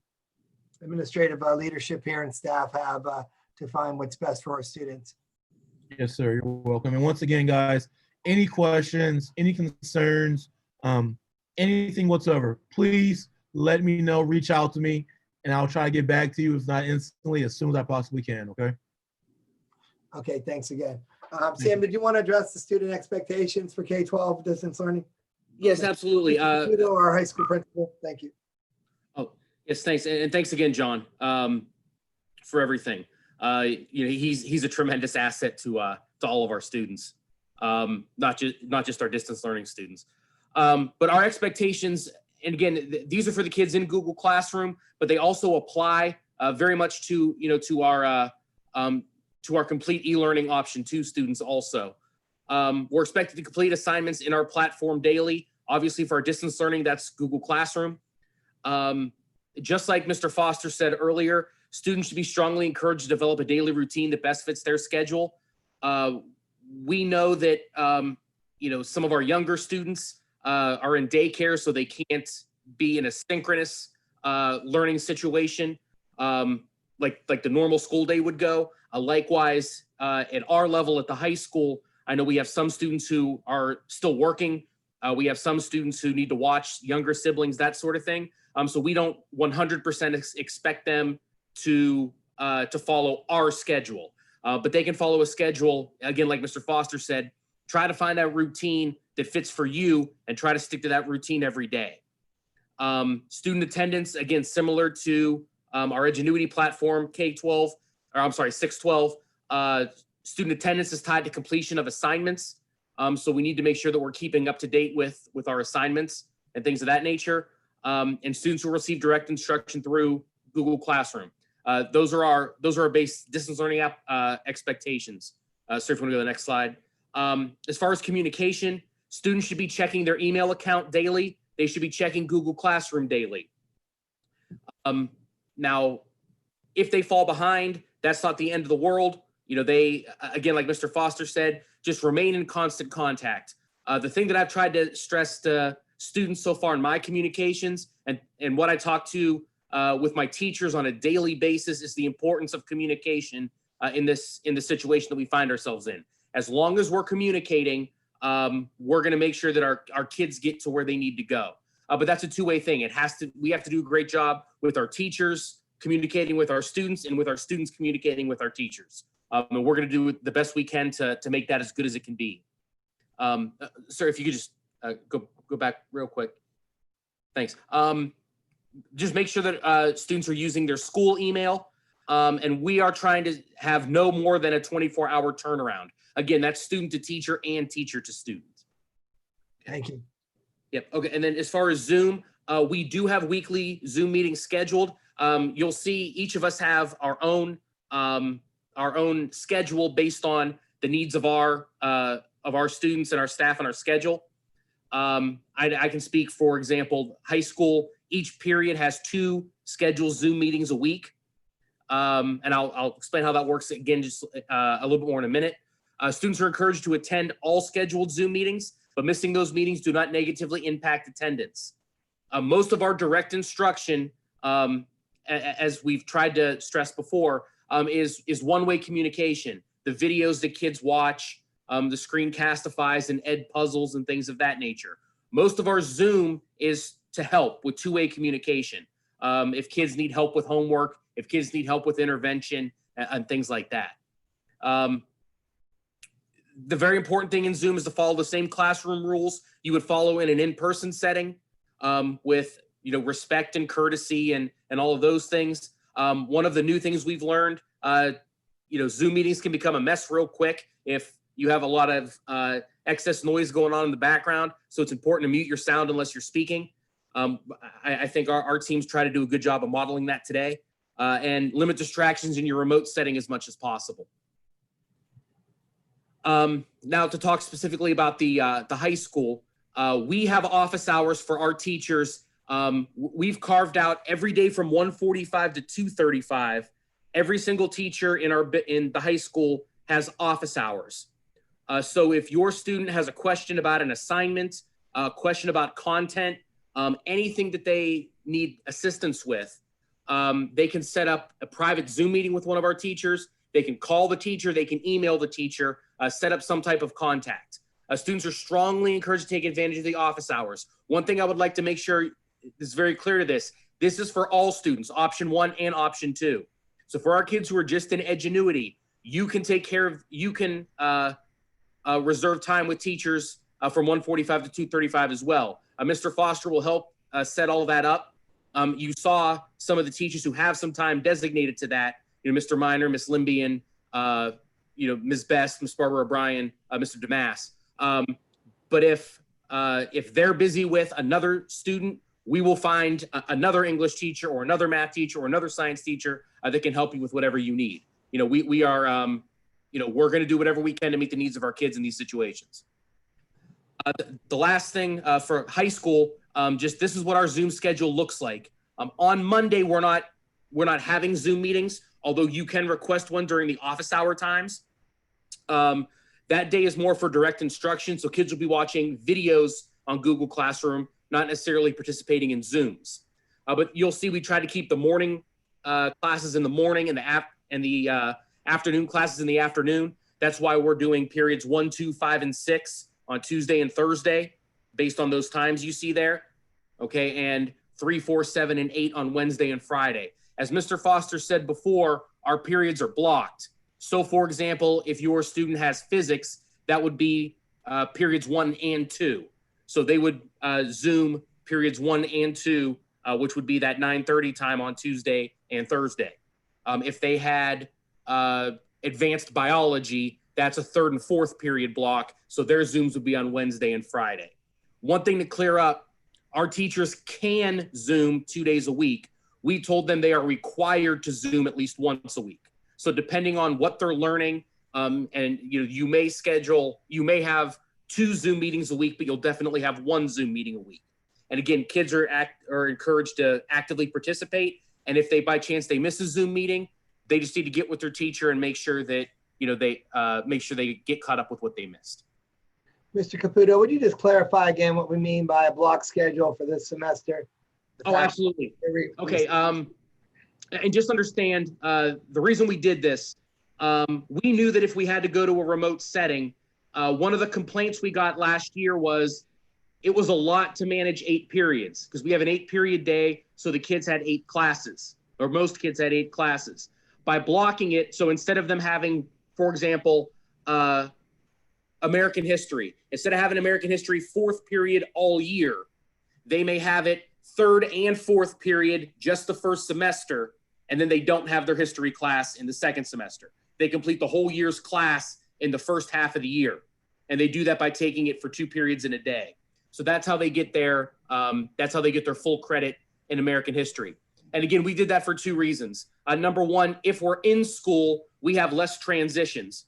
administrative leadership here and staff have to find what's best for our students. Yes, sir. You're welcome. And once again, guys, any questions, any concerns, anything whatsoever, please let me know, reach out to me, and I'll try to get back to you, if not instantly, as soon as I possibly can, okay? Okay, thanks again. Sam, did you want to address the student expectations for K-12 distance learning? Yes, absolutely. Mr. Caputo, our high school principal, thank you. Oh, yes, thanks. And thanks again, John, for everything. He's a tremendous asset to all of our students, not just our distance learning students. But our expectations, and again, these are for the kids in Google Classroom, but they also apply very much to our complete e-learning option 2 students also. We're expected to complete assignments in our platform daily. Obviously, for our distance learning, that's Google Classroom. Just like Mr. Foster said earlier, students should be strongly encouraged to develop a daily routine that best fits their schedule. We know that some of our younger students are in daycare, so they can't be in a synchronous learning situation like the normal school day would go. Likewise, at our level at the high school, I know we have some students who are still working. We have some students who need to watch younger siblings, that sort of thing. So we don't 100% expect them to follow our schedule, but they can follow a schedule. Again, like Mr. Foster said, try to find that routine that fits for you and try to stick to that routine every day. Student attendance, again, similar to our Edgenuity platform, K-12, or I'm sorry, 6-12. Student attendance is tied to completion of assignments. So we need to make sure that we're keeping up to date with our assignments and things of that nature. And students will receive direct instruction through Google Classroom. Those are our base distance learning expectations. So if you want to go to the next slide. As far as communication, students should be checking their email account daily. They should be checking Google Classroom daily. Now, if they fall behind, that's not the end of the world. They, again, like Mr. Foster said, just remain in constant contact. The thing that I've tried to stress to students so far in my communications and what I talk to with my teachers on a daily basis is the importance of communication in the situation that we find ourselves in. As long as we're communicating, we're going to make sure that our kids get to where they need to go. But that's a two-way thing. We have to do a great job with our teachers, communicating with our students, and with our students communicating with our teachers. And we're going to do the best we can to make that as good as it can be. Sir, if you could just go back real quick. Thanks. Just make sure that students are using their school email. And we are trying to have no more than a 24-hour turnaround. Again, that's student to teacher and teacher to student. Thank you. Yep. Okay. And then as far as Zoom, we do have weekly Zoom meetings scheduled. You'll see each of us have our own schedule based on the needs of our students and our staff and our schedule. I can speak, for example, high school, each period has 2 scheduled Zoom meetings a week. And I'll explain how that works again, just a little bit more in a minute. Students are encouraged to attend all scheduled Zoom meetings, but missing those meetings do not negatively impact attendance. Most of our direct instruction, as we've tried to stress before, is one-way communication. The videos that kids watch, the screencastifies and ed puzzles and things of that nature. Most of our Zoom is to help with two-way communication. If kids need help with homework, if kids need help with intervention and things like that. The very important thing in Zoom is to follow the same classroom rules you would follow in an in-person setting, with respect and courtesy and all of those things. One of the new things we've learned, Zoom meetings can become a mess real quick if you have a lot of excess noise going on in the background. So it's important to mute your sound unless you're speaking. I think our teams try to do a good job of modeling that today, and limit distractions in your remote setting as much as possible. Now to talk specifically about the high school, we have office hours for our teachers. We've carved out every day from 1:45 to 2:35. Every single teacher in the high school has office hours. So if your student has a question about an assignment, a question about content, anything that they need assistance with, they can set up a private Zoom meeting with one of our teachers. They can call the teacher, they can email the teacher, set up some type of contact. Students are strongly encouraged to take advantage of the office hours. One thing I would like to make sure is very clear to this is for all students, option 1 and option 2. So for our kids who are just in Edgenuity, you can reserve time with teachers from 1:45 to 2:35 as well. Mr. Foster will help set all that up. You saw some of the teachers who have some time designated to that, Mr. Miner, Miss Limbian, Ms. Best, Ms. Barbara O'Brien, Mr. Damas. But if they're busy with another student, we will find another English teacher or another math teacher or another science teacher that can help you with whatever you need. We are, we're going to do whatever we can to meet the needs of our kids in these situations. The last thing for high school, this is what our Zoom schedule looks like. On Monday, we're not having Zoom meetings, although you can request one during the office hour times. That day is more for direct instruction, so kids will be watching videos on Google Classroom, not necessarily participating in Zooms. But you'll see we try to keep the morning classes in the morning and the afternoon classes in the afternoon. That's why we're doing periods 1, 2, 5, and 6 on Tuesday and Thursday, based on those times you see there. Okay, and 3, 4, 7, and 8 on Wednesday and Friday. As Mr. Foster said before, our periods are blocked. So for example, if your student has physics, that would be periods 1 and 2. So they would Zoom periods 1 and 2, which would be that 9:30 time on Tuesday and Thursday. If they had advanced biology, that's a 3rd and 4th period block. So their Zooms would be on Wednesday and Friday. One thing to clear up, our teachers can Zoom 2 days a week. We told them they are required to Zoom at least once a week. So depending on what they're learning, and you may have 2 Zoom meetings a week, but you'll definitely have 1 Zoom meeting a week. And again, kids are encouraged to actively participate. And if they by chance they miss a Zoom meeting, they just need to get with their teacher and make sure that they get caught up with what they missed. Mr. Caputo, would you just clarify again what we mean by a block schedule for this semester? Oh, absolutely. Okay. And just understand, the reason we did this, we knew that if we had to go to a remote setting, One of the complaints we got last year was it was a lot to manage 8 periods because we have an 8-period day. So the kids had 8 classes, or most kids had 8 classes. By blocking it, so instead of them having, for example, American history, instead of having American history 4th period all year, they may have it 3rd and 4th period just the first semester, and then they don't have their history class in the 2nd semester. They complete the whole year's class in the first half of the year, and they do that by taking it for 2 periods in a day. So that's how they get their full credit in American history. And again, we did that for 2 reasons. Number one, if we're in school, we have less transitions.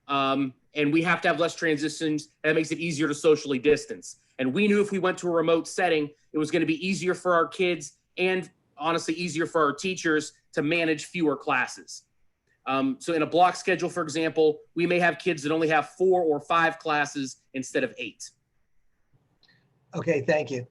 And we have to have less transitions. That makes it easier to socially distance. And we knew if we went to a remote setting, it was going to be easier for our kids and honestly easier for our teachers to manage fewer classes. So in a block schedule, for example, we may have kids that only have 4 or 5 classes instead of 8. Okay, thank you.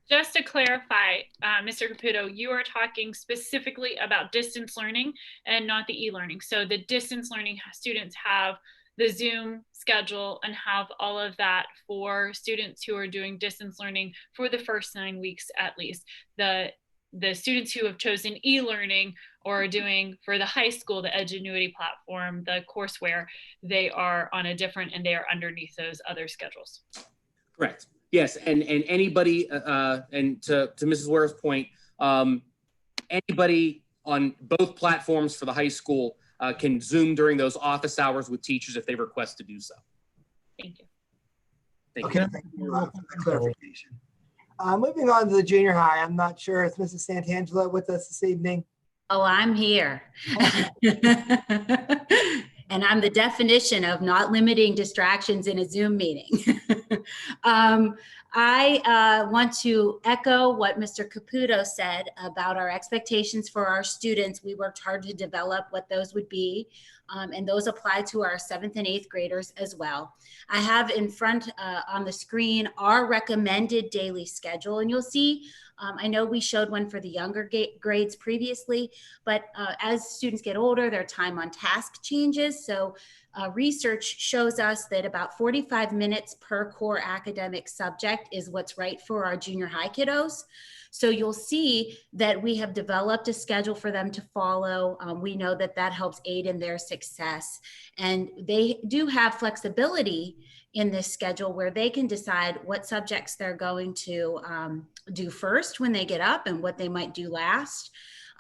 Just to clarify, Mr. Caputo, you are talking specifically about distance learning and not the e-learning. So the distance learning students have the Zoom schedule and have all of that for students who are doing distance learning for the first 9 weeks at least. The students who have chosen e-learning or are doing for the high school, the Edgenuity platform, the courseware, they are on a different and they are underneath those other schedules. Correct. Yes, and anybody, and to Mrs. Ware's point, anybody on both platforms for the high school can Zoom during those office hours with teachers if they request to do so. Thank you. Thank Okay, you. thank you for that clarification. Moving on to the junior high, I'm not sure if Mrs. Santangelo with us this evening. Oh, I'm here. And I'm the definition of not limiting distractions in a Zoom meeting. I want to echo what Mr. Caputo said about our expectations for our students. We worked hard to develop what those would be, and those apply to our 7th and 8th graders as well. I have in front on the screen our recommended daily schedule, and you'll see I know we showed one for the younger grades previously, but as students get older, their time on task changes. So research shows us that about 45 minutes per core academic subject is what's right for our junior high kiddos. So you'll see that we have developed a schedule for them to follow. We know that that helps aid in their success. And they do have flexibility in this schedule where they can decide what subjects they're going to do first when they get up and what they might do last.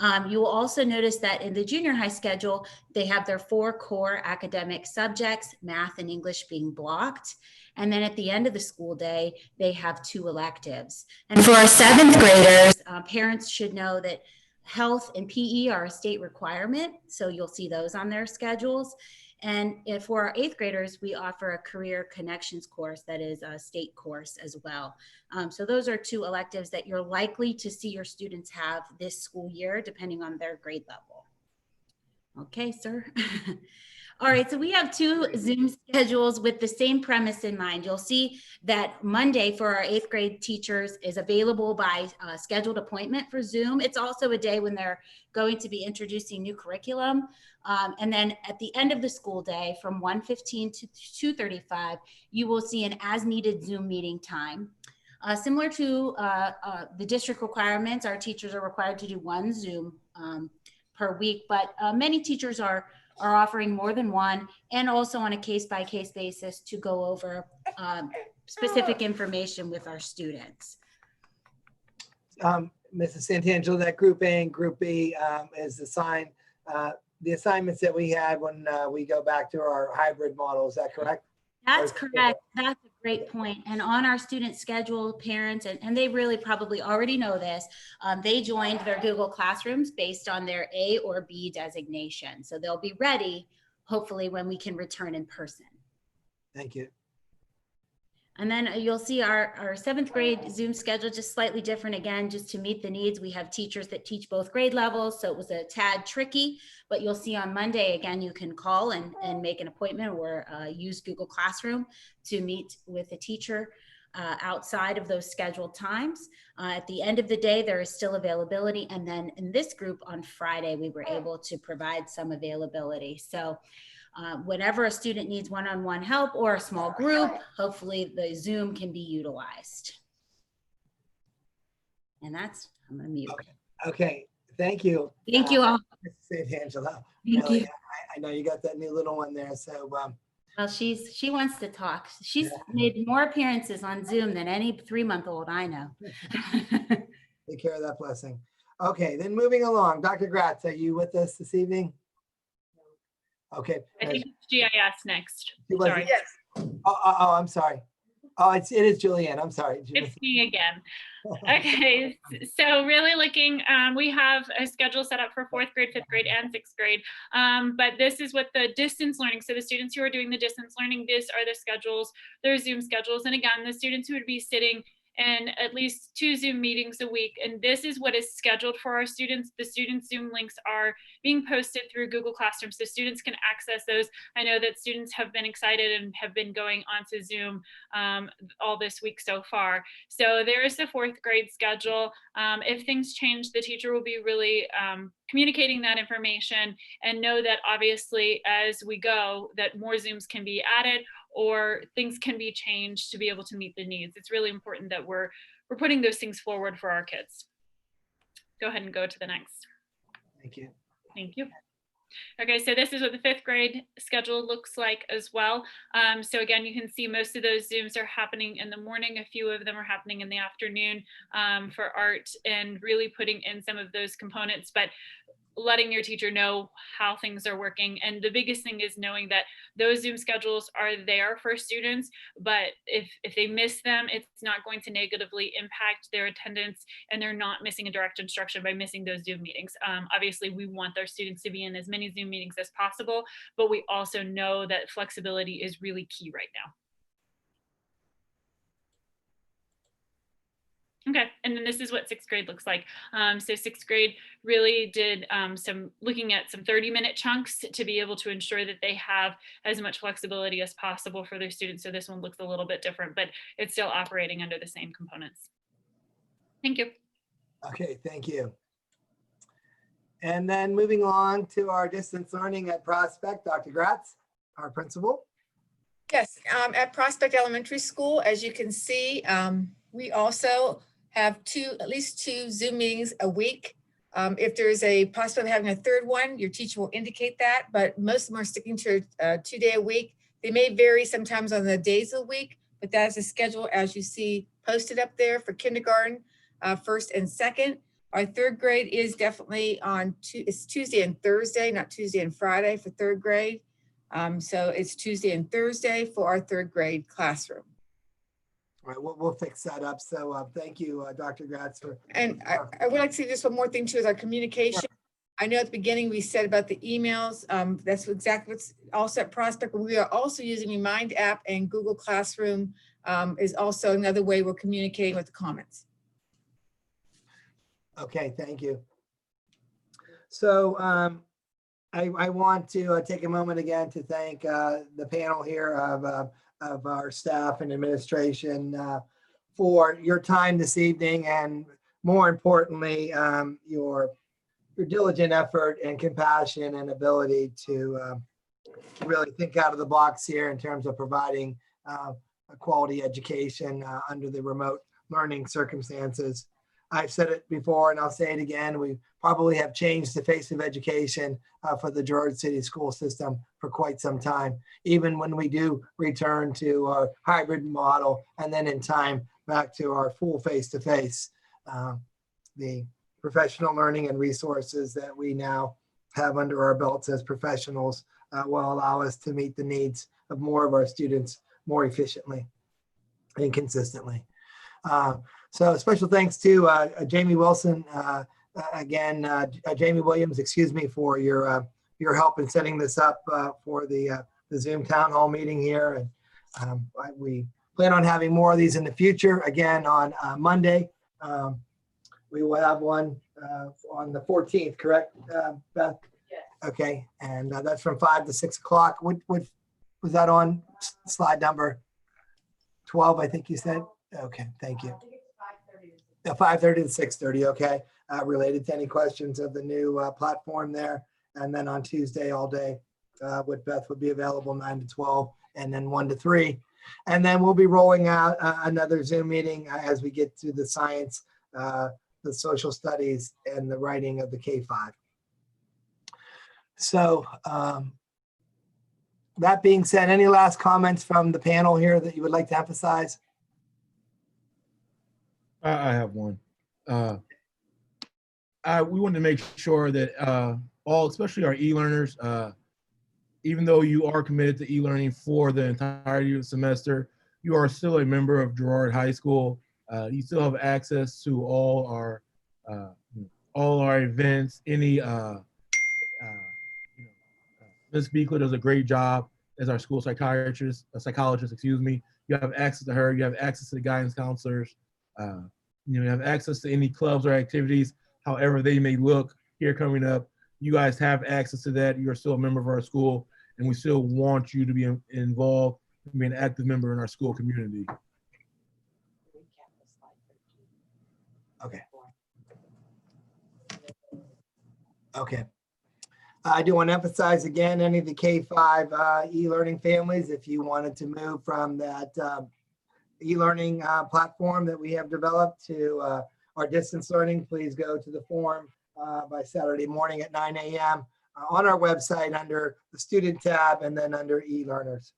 You will also notice that in the junior high schedule, they have their 4 core academic subjects, math and English being blocked. And then at the end of the school day, they have 2 electives. And for our 7th graders, parents should know that health and PE are a state requirement. So you'll see those on their schedules. And for our 8th graders, we offer a career connections course that is a state course as well. So those are 2 electives that you're likely to see your students have this school year, depending on their grade level. Okay, sir. All right, so we have 2 Zoom schedules with the same premise in mind. You'll see that Monday for our 8th grade teachers is available by scheduled appointment for Zoom. It's also a day when they're going to be introducing new curriculum. And then at the end of the school day from 1:15 to 2:35, you will see an as needed Zoom meeting time. Similar to the district requirements, our teachers are required to do 1 Zoom per week, but many teachers are offering more than 1, and also on a case-by-case basis to go over specific information with our students. Mrs. Santangelo, that Group A and Group B is assigned the assignments that we had when we go back to our hybrid model. Is that correct? That's correct. That's a great point. And on our student schedule, parents, and they really probably already know this, they joined their Google Classrooms based on their A or B designation. So they'll be ready, hopefully, when we can return in person. Thank you. And then you'll see our 7th grade Zoom schedule just slightly different again, just to meet the needs. We have teachers that teach both grade levels, so it was a tad tricky, but you'll see on Monday, again, you can call and make an appointment or use Google Classroom to meet with a teacher outside of those scheduled times. At the end of the day, there is still availability. And then in this group on Friday, we were able to provide some availability. So Whenever a student needs one-on-one help or a small group, hopefully the Zoom can be utilized. And that's, I'm gonna mute. Okay, thank you. Thank you all. St. Angela. Thank Really, you. I know you got that new little one there, so Well, she wants to talk. She's made more appearances on Zoom than any 3-month-old I know. take care of that blessing. Okay, then moving along, Dr. Gratz, are you with us this evening? Okay. I think it's GIS next. She wasn't- Sorry. Yes. Oh, I'm sorry. Oh, it is Julianne. I'm sorry. It's me again. Okay, so really looking, we have a schedule set up for 4th grade, 5th grade, and 6th grade. But this is what the distance learning, so the students who are doing the distance learning, these are the schedules, their Zoom schedules. And again, the students who would be sitting in at least 2 Zoom meetings a week. And this is what is scheduled for our students. The student Zoom links are being posted through Google Classroom, so students can access those. I know that students have been excited and have been going onto Zoom all this week so far. So there is the 4th grade schedule. If things change, the teacher will be really communicating that information, and know that obviously as we go, that more Zooms can be added or things can be changed to be able to meet the needs. It's really important that we're putting those things forward for our kids. Go ahead and go to the next. Thank you. Thank you. Okay, so this is what the 5th grade schedule looks like as well. So again, you can see most of those Zooms are happening in the morning. A few of them are happening in the afternoon for art, and really putting in some of those components, but letting your teacher know how things are working. And the biggest thing is knowing that those Zoom schedules are there for students, but if they miss them, it's not going to negatively impact their attendance, and they're not missing a direct instruction by missing those Zoom meetings. Obviously, we want our students to be in as many Zoom meetings as possible, but we also know that flexibility is really key right now. Okay, and then this is what 6th grade looks like. So 6th grade really did some looking at some 30-minute chunks to be able to ensure that they have as much flexibility as possible for their students. So this one looks a little bit different, but it's still operating under the same components. Thank you. Okay, thank you. And then moving on to our distance learning at Prospect, Dr. Gratz, our principal. Yes, at Prospect Elementary School, as you can see, we also have at least two Zoom meetings a week. If there's a possibility of having a third one, your teacher will indicate that, but most of them are sticking to a 2-day a week. They may vary sometimes on the days of the week, but that's a schedule as you see posted up there for kindergarten, 1st and 2nd. Our 3rd grade is definitely it's Tuesday and Thursday, not Tuesday and Friday for 3rd grade. So it's Tuesday and Thursday for our 3rd grade classroom. All right, we'll fix that up. So thank you, Dr. Gratz. And I would like to say just one more thing too, is our communication. Sure. I know at the beginning we said about the emails. That's exactly what's also at Prospect, but we are also using Remind app, and Google Classroom is also another way we're communicating with the comments. Okay, thank you. So I want to take a moment again to thank the panel here of our staff and administration for your time this evening, and more importantly, your diligent effort and compassion and ability to really think out of the box here in terms of providing a quality education under the remote learning circumstances. I've said it before and I'll say it again. We probably have changed the face of education for the Girard City school system for quite some time, even when we do return to our hybrid model and then in time back to our full face-to-face. The professional learning and resources that we now have under our belts as professionals will allow us to meet the needs of more of our students more efficiently and consistently. So special thanks to Jamie Wilson, Jamie Williams, excuse me, for your help in setting this up for the Zoom town hall meeting here. And we plan on having more of these in the future. Again, on Monday, we will have one on the 14th, correct, Beth? Yes. Okay, and that's from 5 to 6 o'clock. What was that on slide number 12, I think you said? Okay, thank you. 5:30 to 6:30, okay. Related to any questions of the new platform there. And then on Tuesday all day with Beth would be available 9 to 12 and then 1 to 3. And then we'll be rolling out another Zoom meeting as we get to the science, the social studies, and the writing of the K-5. So that being said, any last comments from the panel here that you would like to emphasize? I have one. We want to make sure that all, especially our e-learners, even though you are committed to e-learning for the entirety of the semester, you are still a member of Girard High School. You still have access to all our events. Ms. Beekler does a great job as our school psychologist, excuse me. You have access to her. You have access to the guidance counselors. You have access to any clubs or activities, however they may look here coming up. You guys have access to that. You are still a member of our school, and we still want you to be involved and be an active member in our school community. Okay. Okay. I do want to emphasize again, any of the K-5 e-learning families, if you wanted to move from that e-learning platform that we have developed to our distance learning, please go to the form by Saturday morning at 9 a.m. On our website under the student tab and then under e-learners.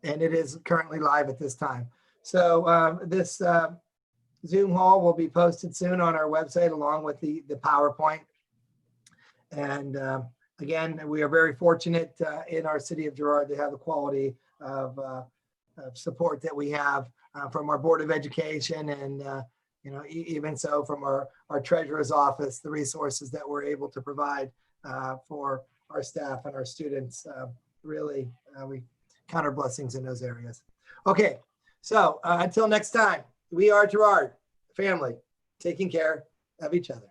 And it is currently live at this time. So this Zoom hall will be posted soon on our website along with the PowerPoint. And again, we are very fortunate in our city of Girard to have the quality of support that we have from our Board of Education and even so from our treasurer's office, the resources that we're able to provide for our staff and our students. Really, we count our blessings in those areas. Okay, so until next time, we are Girard family, taking care of each other.